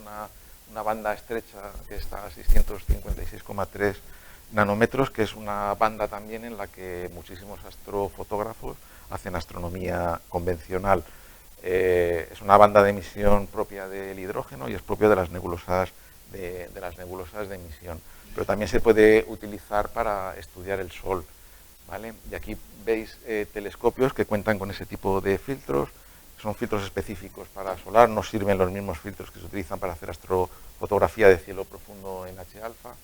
una banda estrecha que está a 656,3 nanómetros, que es una banda también en la que muchísimos astrofotógrafos hacen astronomía convencional. Es una banda de emisión propia del hidrógeno y es propia de las nebulosas de emisión. Pero también se puede utilizar para estudiar el Sol, ¿vale? Y aquí veis telescopios que cuentan con ese tipo de filtros. Son filtros específicos para solar, no sirven los mismos filtros que se utilizan para hacer astrofotografía de cielo profundo en H-alfa.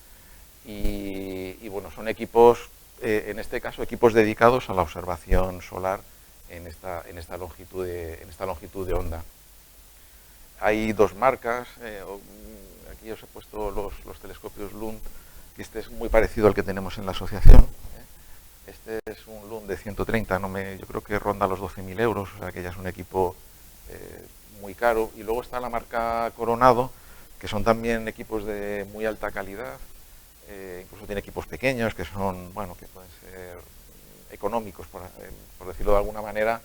Y bueno, son equipos, en este caso, equipos dedicados a la observación solar en esta longitud de onda. Hay dos marcas, aquí os he puesto los telescopios Lund, que este es muy parecido al que tenemos en la asociación. Este es un Lund de 130, yo creo que ronda los 12.000 euros, o sea que ya es un equipo muy caro. Y luego está la marca Coronado, que son también equipos de muy alta calidad. Incluso tiene equipos pequeños que son, bueno, que pueden ser económicos, por decirlo de alguna manera,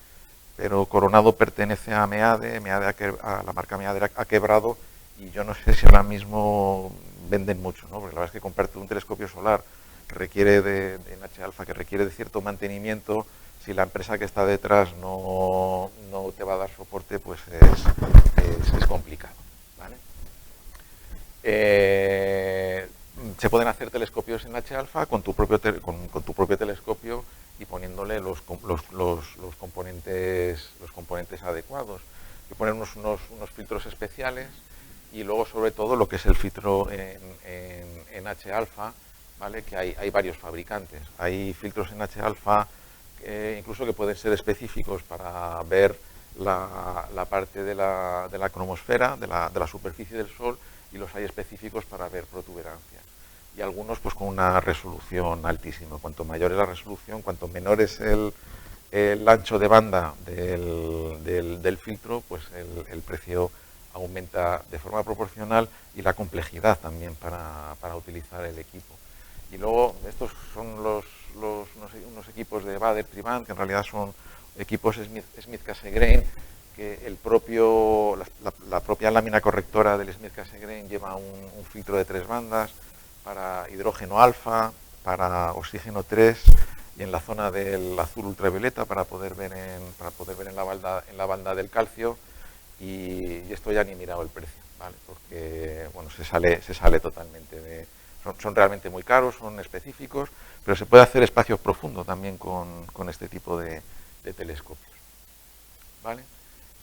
pero Coronado pertenece a MEADE, a la marca MEADE ha quebrado, y yo no sé si ahora mismo venden mucho, ¿no? Porque la verdad es que comprarte un telescopio solar que requiere en H-alfa, que requiere de cierto mantenimiento, si la empresa que está detrás no te va a dar soporte, pues es complicado, ¿vale? Se pueden hacer telescopios en H-alfa con tu propio telescopio y poniéndole los componentes adecuados. Hay que poner unos filtros especiales, y luego sobre todo lo que es el filtro en H-alfa, ¿vale? Que hay varios fabricantes. Hay filtros en H-alfa incluso que pueden ser específicos para ver la parte de la cromosfera, de la superficie del Sol, y los hay específicos para ver protuberancias. Y algunos pues con una resolución altísima. Cuanto mayor es la resolución, cuanto menor es el ancho de banda del filtro, pues el precio aumenta de forma proporcional, y la complejidad también para utilizar el equipo. Y luego estos son unos equipos de Bader-Trivand, que en realidad son equipos Smith-Cassegrain, que la propia lámina correctora del Smith-Cassegrain lleva un filtro de 3 bandas para hidrógeno alfa, para oxígeno 3 y en la zona del azul ultravioleta para poder ver en la banda del calcio, y esto ya ni he mirado el precio, ¿vale? Porque bueno, se sale totalmente son realmente muy caros, son específicos, pero se puede hacer espacio profundo también con este tipo de telescopios, ¿vale?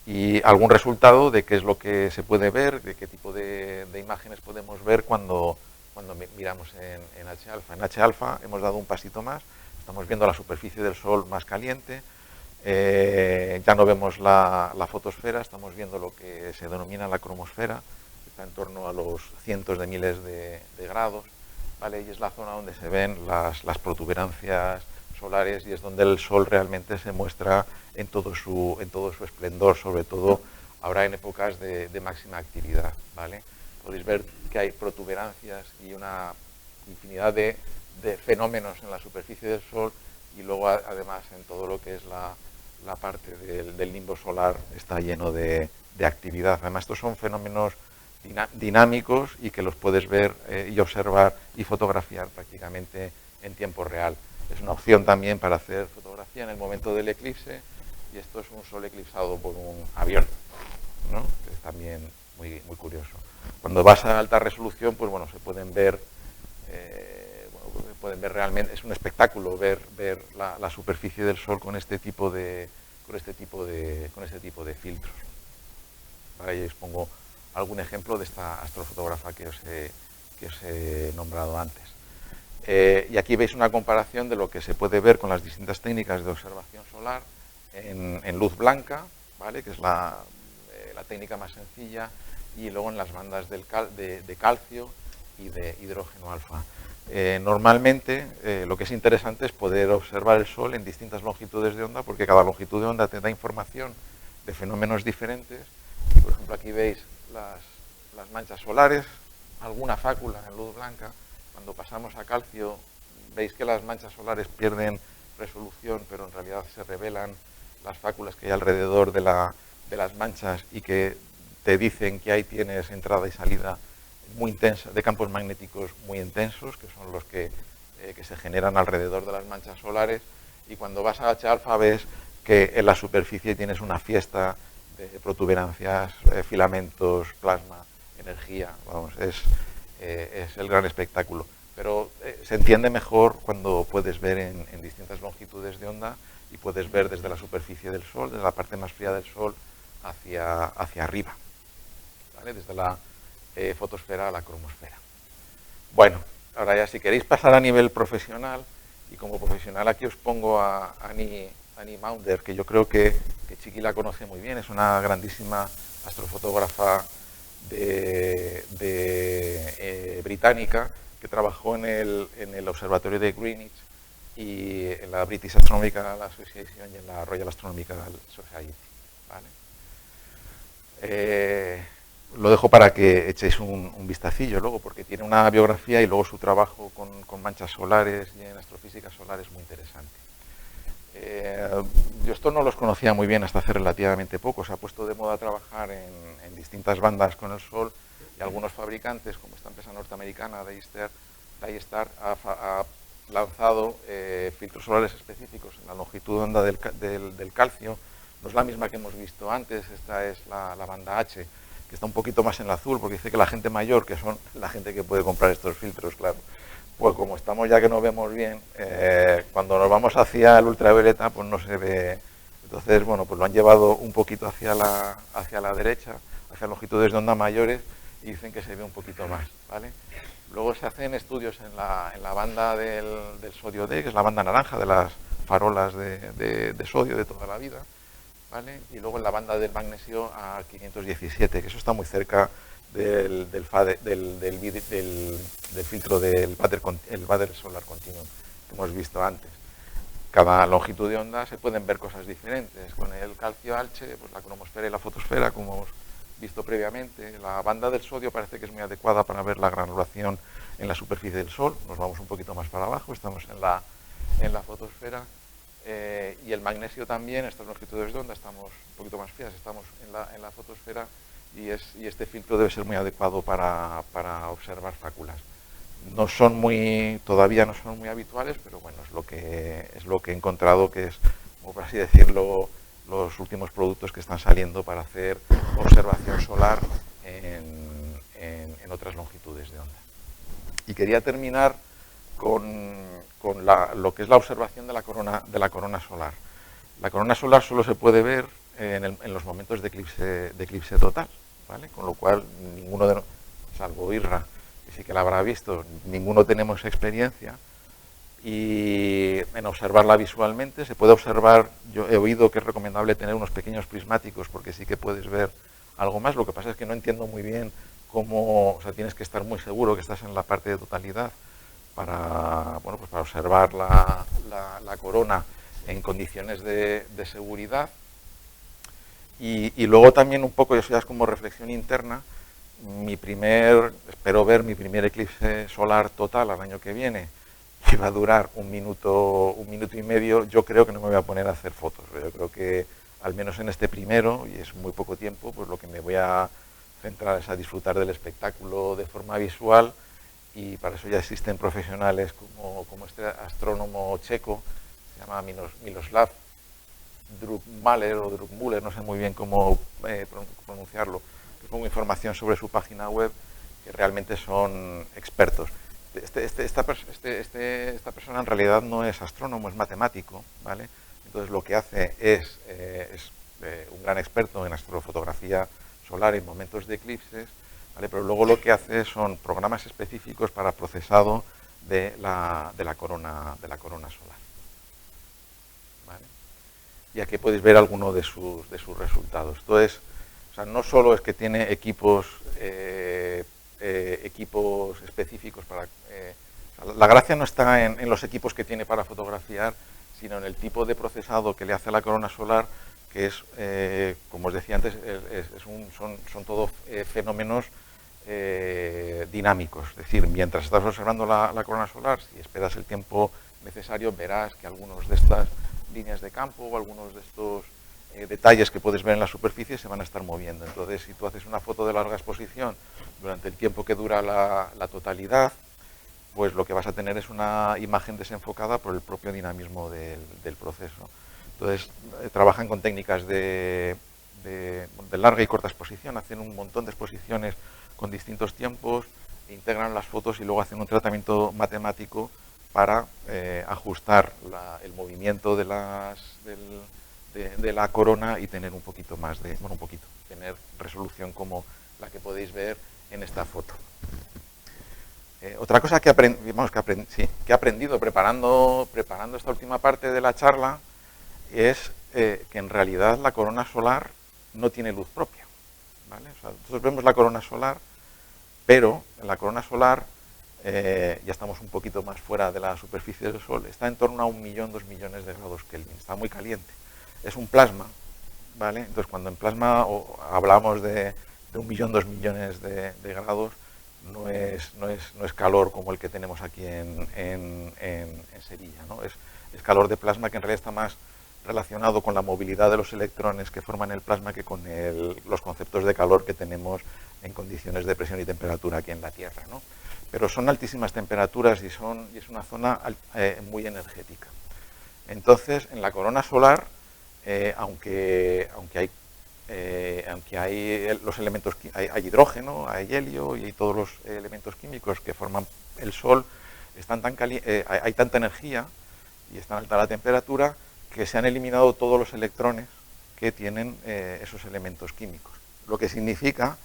Y algún resultado de qué es lo que se puede ver, de qué tipo de imágenes podemos ver cuando miramos en H-alfa. En H-alfa hemos dado un pasito más, estamos viendo la superficie del Sol más caliente, ya no vemos la fotosfera, estamos viendo lo que se denomina la cromosfera, que está en torno a los cientos de miles de grados, ¿vale? Y es la zona donde se ven las protuberancias solares, y es donde el Sol realmente se muestra en todo su esplendor, sobre todo ahora en épocas de máxima actividad, ¿vale? Podéis ver que hay protuberancias y una infinidad de fenómenos en la superficie del Sol, y luego además en todo lo que es la parte del limbo solar está lleno de actividad. Además, estos son fenómenos dinámicos y que los puedes ver y observar y fotografiar prácticamente en tiempo real. Es una opción también para hacer fotografía en el momento del eclipse, y esto es un sol eclipsado por un avión, ¿no? Que es también muy, muy curioso. Cuando vas a alta resolución, pues bueno, se pueden ver realmente, es un espectáculo ver la superficie del Sol con este tipo de filtros. Ahí os pongo algún ejemplo de esta astrofotógrafa que os he nombrado antes. Y aquí veis una comparación de lo que se puede ver con las distintas técnicas de observación solar en luz blanca, ¿vale? Que es la técnica más sencilla, y luego en las bandas de calcio y de hidrógeno alfa. Normalmente lo que es interesante es poder observar el Sol en distintas longitudes de onda, porque cada longitud de onda te da información de fenómenos diferentes. Y por ejemplo aquí veis las manchas solares, alguna fácula en luz blanca. Cuando pasamos a calcio veis que las manchas solares pierden resolución, pero en realidad se revelan las fáculas que hay alrededor de las manchas, y que te dicen que ahí tienes entrada y salida muy intensa de campos magnéticos muy intensos, que son los que se generan alrededor de las manchas solares. Y cuando vas a H-alfa ves que en la superficie tienes una fiesta de protuberancias, filamentos, plasma, energía. Vamos, es el gran espectáculo. Pero se entiende mejor cuando puedes ver en distintas longitudes de onda, y puedes ver desde la superficie del Sol, desde la parte más fría del Sol hacia arriba, ¿vale? Desde la fotosfera a la cromosfera. Bueno, ahora ya si queréis pasar a nivel profesional, y como profesional aquí os pongo a Annie Maunder, que yo creo que Chiqui la conoce muy bien, es una grandísima astrofotógrafa británica, que trabajó en el observatorio de Greenwich y en la British Astronomical Association y en la Royal Astronomical Society, ¿vale? Lo dejo para que echéis un vistacillo luego, porque tiene una biografía y luego su trabajo con manchas solares y en astrofísica solar es muy interesante. Yo esto no los conocía muy bien hasta hace relativamente poco. Se ha puesto de moda trabajar en distintas bandas con el Sol, y algunos fabricantes, como esta empresa norteamericana, Daystar, ha lanzado filtros solares específicos en la longitud de onda del calcio. No es la misma que hemos visto antes, esta es la banda H, que está un poquito más en el azul, porque dice que la gente mayor, que son la gente que puede comprar estos filtros, claro, pues como estamos ya que no vemos bien, cuando nos vamos hacia el ultravioleta, pues no se ve. Entonces, bueno, pues lo han llevado un poquito hacia la derecha, hacia longitudes de onda mayores, y dicen que se ve un poquito más, ¿vale? Luego se hacen estudios en la banda del sodio D, que es la banda naranja de las farolas de sodio de toda la vida, ¿vale? Y luego en la banda del magnesio a 517, que eso está muy cerca del filtro del Bader Solar Continuum que hemos visto antes. Cada longitud de onda se pueden ver cosas diferentes. Con el calcio H, pues la cromosfera y la fotosfera, como hemos visto previamente. La banda del sodio parece que es muy adecuada para ver la granulación en la superficie del Sol. Nos vamos un poquito más para abajo, estamos en la fotosfera. Y el magnesio también, estas longitudes de onda, estamos un poquito más frías, estamos en la fotosfera, y este filtro debe ser muy adecuado para observar fáculas. todavía no son muy habituales, pero bueno, es lo que he encontrado que es, como por así decirlo, los últimos productos que están saliendo para hacer observación solar en otras longitudes de onda. Y quería terminar con lo que es la observación de la corona solar. La corona solar solo se puede ver en los momentos de eclipse total, ¿vale? Con lo cual ninguno de nosotros, salvo Irra, que sí que la habrá visto, ninguno tenemos experiencia y en observarla visualmente. Se puede observar, yo he oído que es recomendable tener unos pequeños prismáticos porque sí que puedes ver algo más. Lo que pasa es que no entiendo muy bien cómo, o sea, tienes que estar muy seguro que estás en la parte de totalidad para, bueno, pues para observar la corona en condiciones de seguridad. Y luego también un poco, eso ya es como reflexión interna, espero ver mi primer eclipse solar total al año que viene, que va a durar un minuto y medio. Yo creo que no me voy a poner a hacer fotos. Yo creo que al menos en este primero, y es muy poco tiempo, pues lo que me voy a centrar es a disfrutar del espectáculo de forma visual, y para eso ya existen profesionales como este astrónomo checo, se llama Miloslav Drukmaler o Drukmuller, no sé muy bien cómo pronunciarlo. Les pongo información sobre su página web, que realmente son expertos. Esta persona en realidad no es astrónomo, es matemático, ¿vale? Entonces lo que hace es un gran experto en astrofotografía solar en momentos de eclipses, ¿vale? Pero luego lo que hace son programas específicos para procesado de la corona solar, ¿vale? Y aquí podéis ver alguno de sus resultados. Entonces, o sea, no solo es que tiene equipos específicos para... la gracia no está en los equipos que tiene para fotografiar, sino en el tipo de procesado que le hace a la corona solar, que es, como os decía antes, son todos fenómenos dinámicos. Es decir, mientras estás observando la corona solar, si esperas el tiempo necesario, verás que algunos de estas líneas de campo o algunos de estos detalles que puedes ver en la superficie se van a estar moviendo. Entonces, si tú haces una foto de larga exposición durante el tiempo que dura la totalidad, pues lo que vas a tener es una imagen desenfocada por el propio dinamismo del proceso. Entonces, trabajan con técnicas de larga y corta exposición, hacen un montón de exposiciones con distintos tiempos, integran las fotos y luego hacen un tratamiento matemático para ajustar el movimiento de la corona y tener un poquito más tener resolución como la que podéis ver en esta foto. Otra cosa que he aprendido preparando esta última parte de la charla es que en realidad la corona solar no tiene luz propia, ¿vale? O sea, nosotros vemos la corona solar, pero en la corona solar ya estamos un poquito más fuera de la superficie del Sol, está en torno a 1 millón, 2 millones de grados Kelvin, está muy caliente. Es un plasma, ¿vale? Entonces cuando en plasma hablamos de 1 millón, 2 millones de grados, no es calor como el que tenemos aquí en Sevilla, ¿no? Es calor de plasma que en realidad está más relacionado con la movilidad de los electrones que forman el plasma que con los conceptos de calor que tenemos en condiciones de presión y temperatura aquí en la Tierra, ¿no? Pero son altísimas temperaturas y es una zona muy energética. Entonces, en la corona solar, aunque hay los elementos, hay hidrógeno, hay helio y hay todos los elementos químicos que forman el Sol, hay tanta energía y es tan alta la temperatura que se han eliminado todos los electrones que tienen esos elementos químicos, lo que significa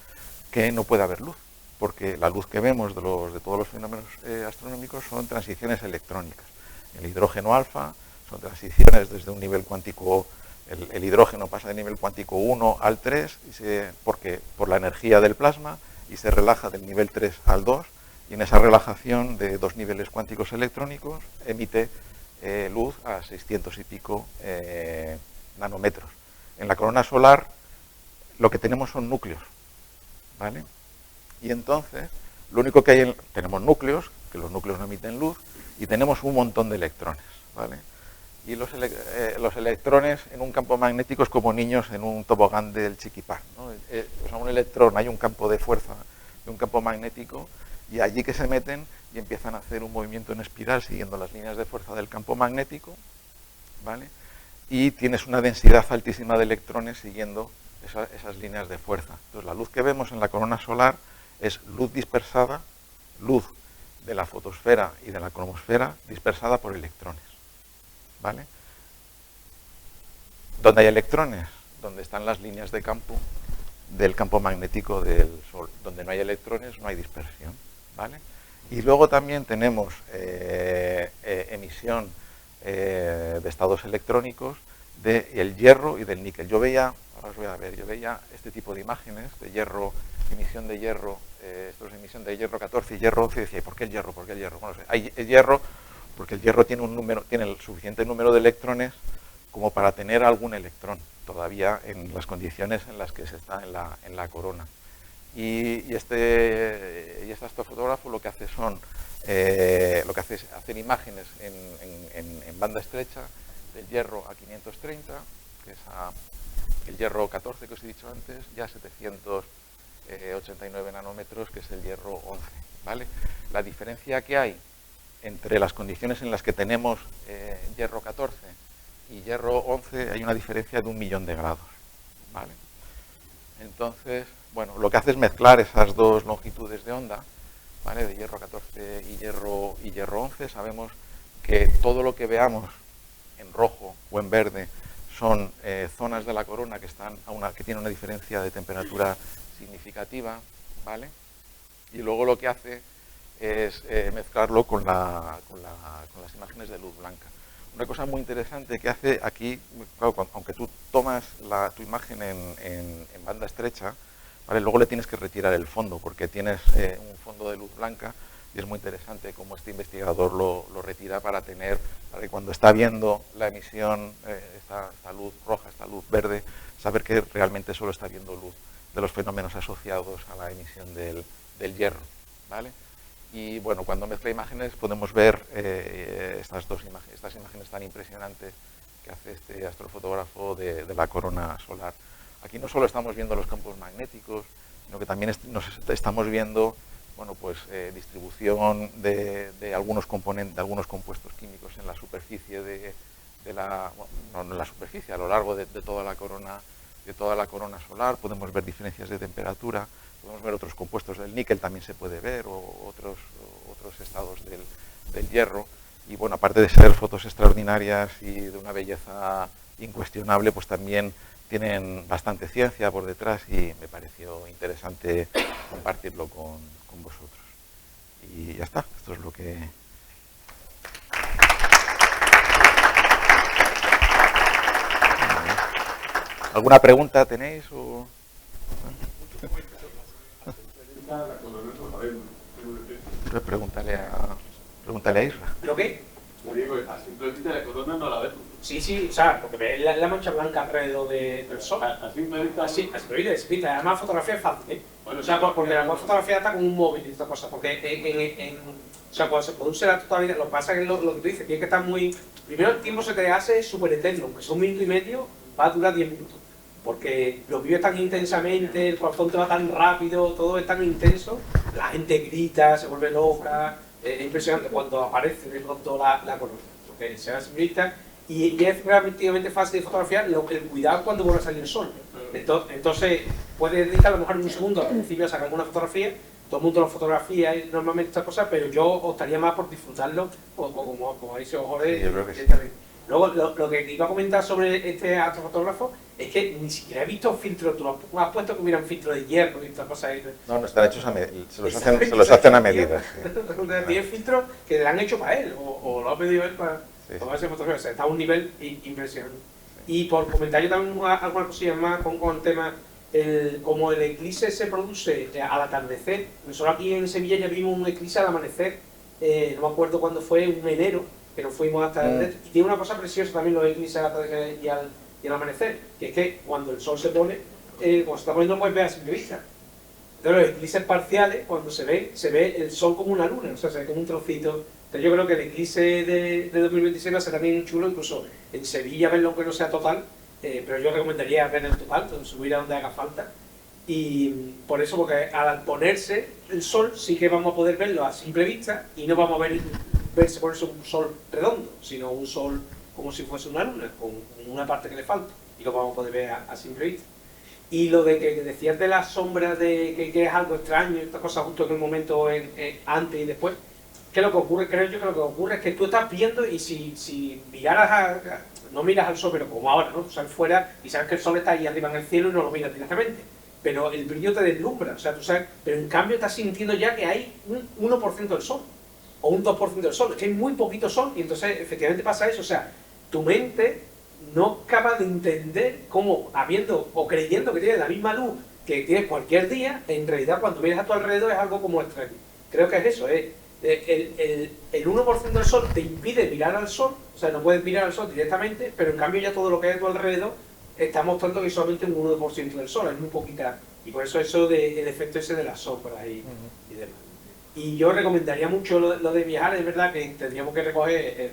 que no puede haber luz, porque la luz que vemos de todos los fenómenos astronómicos son transiciones electrónicas. El hidrógeno alfa son transiciones desde un nivel cuántico. El hidrógeno pasa del nivel cuántico 1 al 3 por la energía del plasma y se relaja del nivel 3 al 2, y en esa relajación de 2 niveles cuánticos electrónicos emite luz a 600 y pico nanómetros. En la corona solar lo que tenemos son núcleos, ¿vale? Y entonces lo único que hay tenemos núcleos, que los núcleos no emiten luz, y tenemos un montón de electrones, ¿vale? Y los electrones en un campo magnético es como niños en un tobogán del Chiquipar, ¿no? O sea, un electrón, hay un campo de fuerza de un campo magnético, y allí que se meten y empiezan a hacer un movimiento en espiral siguiendo las líneas de fuerza del campo magnético, ¿vale? Y tienes una densidad altísima de electrones siguiendo esas líneas de fuerza. Entonces, la luz que vemos en la corona solar es luz dispersada, luz de la fotosfera y de la cromosfera dispersada por electrones, ¿vale? ¿Dónde hay electrones? Donde están las líneas de campo del campo magnético del Sol. Donde no hay electrones no hay dispersión, ¿vale? Y luego también tenemos emisión de estados electrónicos del hierro y del níquel. Yo veía este tipo de imágenes de hierro, emisión de hierro, esto es emisión de hierro 14 y hierro 11, y decía, ¿por qué el hierro? ¿Por qué el hierro? Bueno, hay hierro porque el hierro tiene el suficiente número de electrones como para tener algún electrón todavía en las condiciones en las que se está en la corona. Y este astrofotógrafo lo que hace es hacer imágenes en banda estrecha del hierro a 530, que es el hierro 14 que os he dicho antes, ya 789 nanómetros, que es el hierro 11, ¿vale? La diferencia que hay entre las condiciones en las que tenemos hierro 14 y hierro 11, hay una diferencia de 1.000.000 de grados, ¿vale? Entonces, bueno, lo que hace es mezclar esas dos longitudes de onda, ¿vale? De hierro 14 y hierro 11. Sabemos que todo lo que veamos en rojo o en verde son zonas de la corona que tienen una diferencia de temperatura significativa, ¿vale? Y luego lo que hace es mezclarlo con las imágenes de luz blanca. Una cosa muy interesante que hace aquí, claro, aunque tú tomas tu imagen en banda estrecha, ¿vale? Luego le tienes que retirar el fondo, porque tienes un fondo de luz blanca, y es muy interesante cómo este investigador lo retira para que cuando está viendo la emisión, esta luz roja, esta luz verde, saber que realmente solo está viendo luz de los fenómenos asociados a la emisión del hierro, ¿vale? Y bueno, cuando mezcla imágenes podemos ver estas imágenes tan impresionantes que hace este astrofotógrafo de la corona solar. Aquí no solo estamos viendo los campos magnéticos, sino que también estamos viendo, bueno, pues distribución de algunos componentes, de algunos compuestos químicos en la superficie no en la superficie, a lo largo de toda la corona solar. Podemos ver diferencias de temperatura, podemos ver otros compuestos del níquel, también se puede ver, o otros estados del hierro. Y bueno, aparte de ser fotos extraordinarias y de una belleza incuestionable, pues también tienen bastante ciencia por detrás, y me pareció interesante compartirlo con vosotros. Y ya está, esto es lo que... ¿Alguna pregunta tenéis? O... Pregúntale a Isra. ¿Lo qué? Digo, a simple vista la corona no la ves. Sí, o sea, porque ves la mancha blanca alrededor del Sol. A simple vista. Así, a simple vista. Además, fotografía es fácil, ¿eh? Bueno, o sea, porque la fotografía está con un móvil y estas cosas. Porque o sea, cuando se produce la totalidad, lo que pasa es que lo que tú dices, tiene que estar muy... Primero, el tiempo se te hace súper eterno, porque son 1 minuto y medio, va a durar 10 minutos. Porque lo vives tan intensamente, el corazón te va tan rápido, todo es tan intenso, la gente grita, se vuelve loca. Es impresionante cuando aparece de pronto la corona, porque se hace simplista y es relativamente fácil de fotografiar, el cuidado cuando vuelve a salir el sol. Entonces, puedes dedicar a lo mejor un segundo al principio a sacar una fotografía, todo el mundo lo fotografía y normalmente estas cosas, pero yo optaría más por disfrutarlo, como ha dicho Jorge. Sí, yo creo que sí. Luego, lo que iba a comentar sobre este astrofotógrafo es que ni siquiera he visto filtros. Tú has puesto que hubieran filtros de hierro y estas cosas. No están hechos se los hacen a medida. Sí. Tiene filtros que le han hecho para él, o lo ha pedido él para hacer fotografía. O sea, está a un nivel impresionante. Sí. Y por comentario también algunas cosillas más con el tema, como el eclipse se produce al atardecer. Nosotros aquí en Sevilla ya vimos un eclipse al amanecer, no me acuerdo cuándo fue, un enero, que nos fuimos hasta el... Y tiene una cosa preciosa también los eclipses al atardecer y al amanecer, que es que cuando el sol se pone, cuando se está poniendo, puedes ver a simple vista. Entonces los eclipses parciales, cuando se ve el sol como una luna, o sea, se ve como un trocito. Entonces yo creo que el eclipse de 2026 va a ser también chulo, incluso en Sevilla verlo aunque no sea total, pero yo recomendaría ver el total, subir a donde haga falta. Y por eso, porque al ponerse el sol sí que vamos a poder verlo a simple vista y no vamos a verse por eso un sol redondo, sino un sol como si fuese una luna, con una parte que le falta, y lo vamos a poder ver a simple vista. Y lo de que decías de las sombras, de que es algo extraño, esta cosa justo en el momento antes y después, que lo que ocurre, creo yo que lo que ocurre es que tú estás viendo y si miraras no miras al sol, pero como ahora, ¿no? Tú sales fuera y sabes que el sol está ahí arriba en el cielo y no lo miras directamente. Pero el brillo te deslumbra, o sea, tú sabes, pero en cambio estás sintiendo ya que hay un 1% del sol, o un 2% del sol, es que hay muy poquito sol, y entonces efectivamente pasa eso, o sea, tu mente no es capaz de entender cómo, habiendo o creyendo que tienes la misma luz que tienes cualquier día, en realidad cuando miras a tu alrededor es algo como extraño. Creo que es eso, el 1% del sol te impide mirar al sol, o sea, no puedes mirar al sol directamente, pero en cambio ya todo lo que hay a tu alrededor está mostrando que solamente un 1% del sol, es muy poquita, y por eso el efecto ese de las sombras y demás. Y yo recomendaría mucho lo de viajar, es verdad que tendríamos que recoger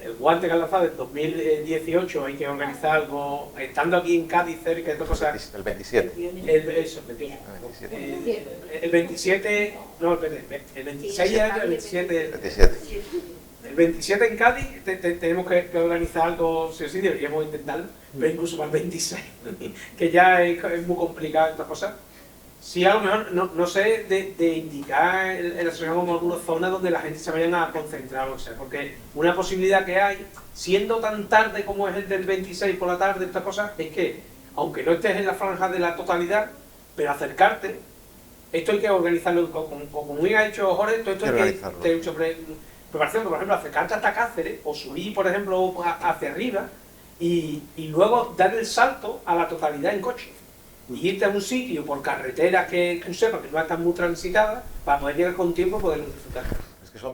el guante que han lanzado en 2018, hay que organizar algo, estando aquí en Cádiz cerca de todas cosas. El 27. El 27, no, el 26 y el 27. El 27 en Cádiz tenemos que organizar algo, sí, deberíamos intentarlo, pero incluso para el 26, que ya es muy complicado estas cosas. Sí, a lo mejor, no sé, de indicar el asociado como alguna zona donde la gente se vayan a concentrar, o sea, porque una posibilidad que hay, siendo tan tarde como es el del 26 por la tarde, estas cosas, es que, aunque no estés en la franja de la totalidad, pero acercarte, esto hay que organizarlo, como muy ha hecho Jorge, esto hay que tener mucho preparación, por ejemplo, acercarte hasta Cáceres, o subir, por ejemplo, hacia arriba, y luego dar el salto a la totalidad en coche. Y irte a un sitio por carreteras que tú sepas que no están muy transitadas para poder llegar con tiempo y poder disfrutar. Es que son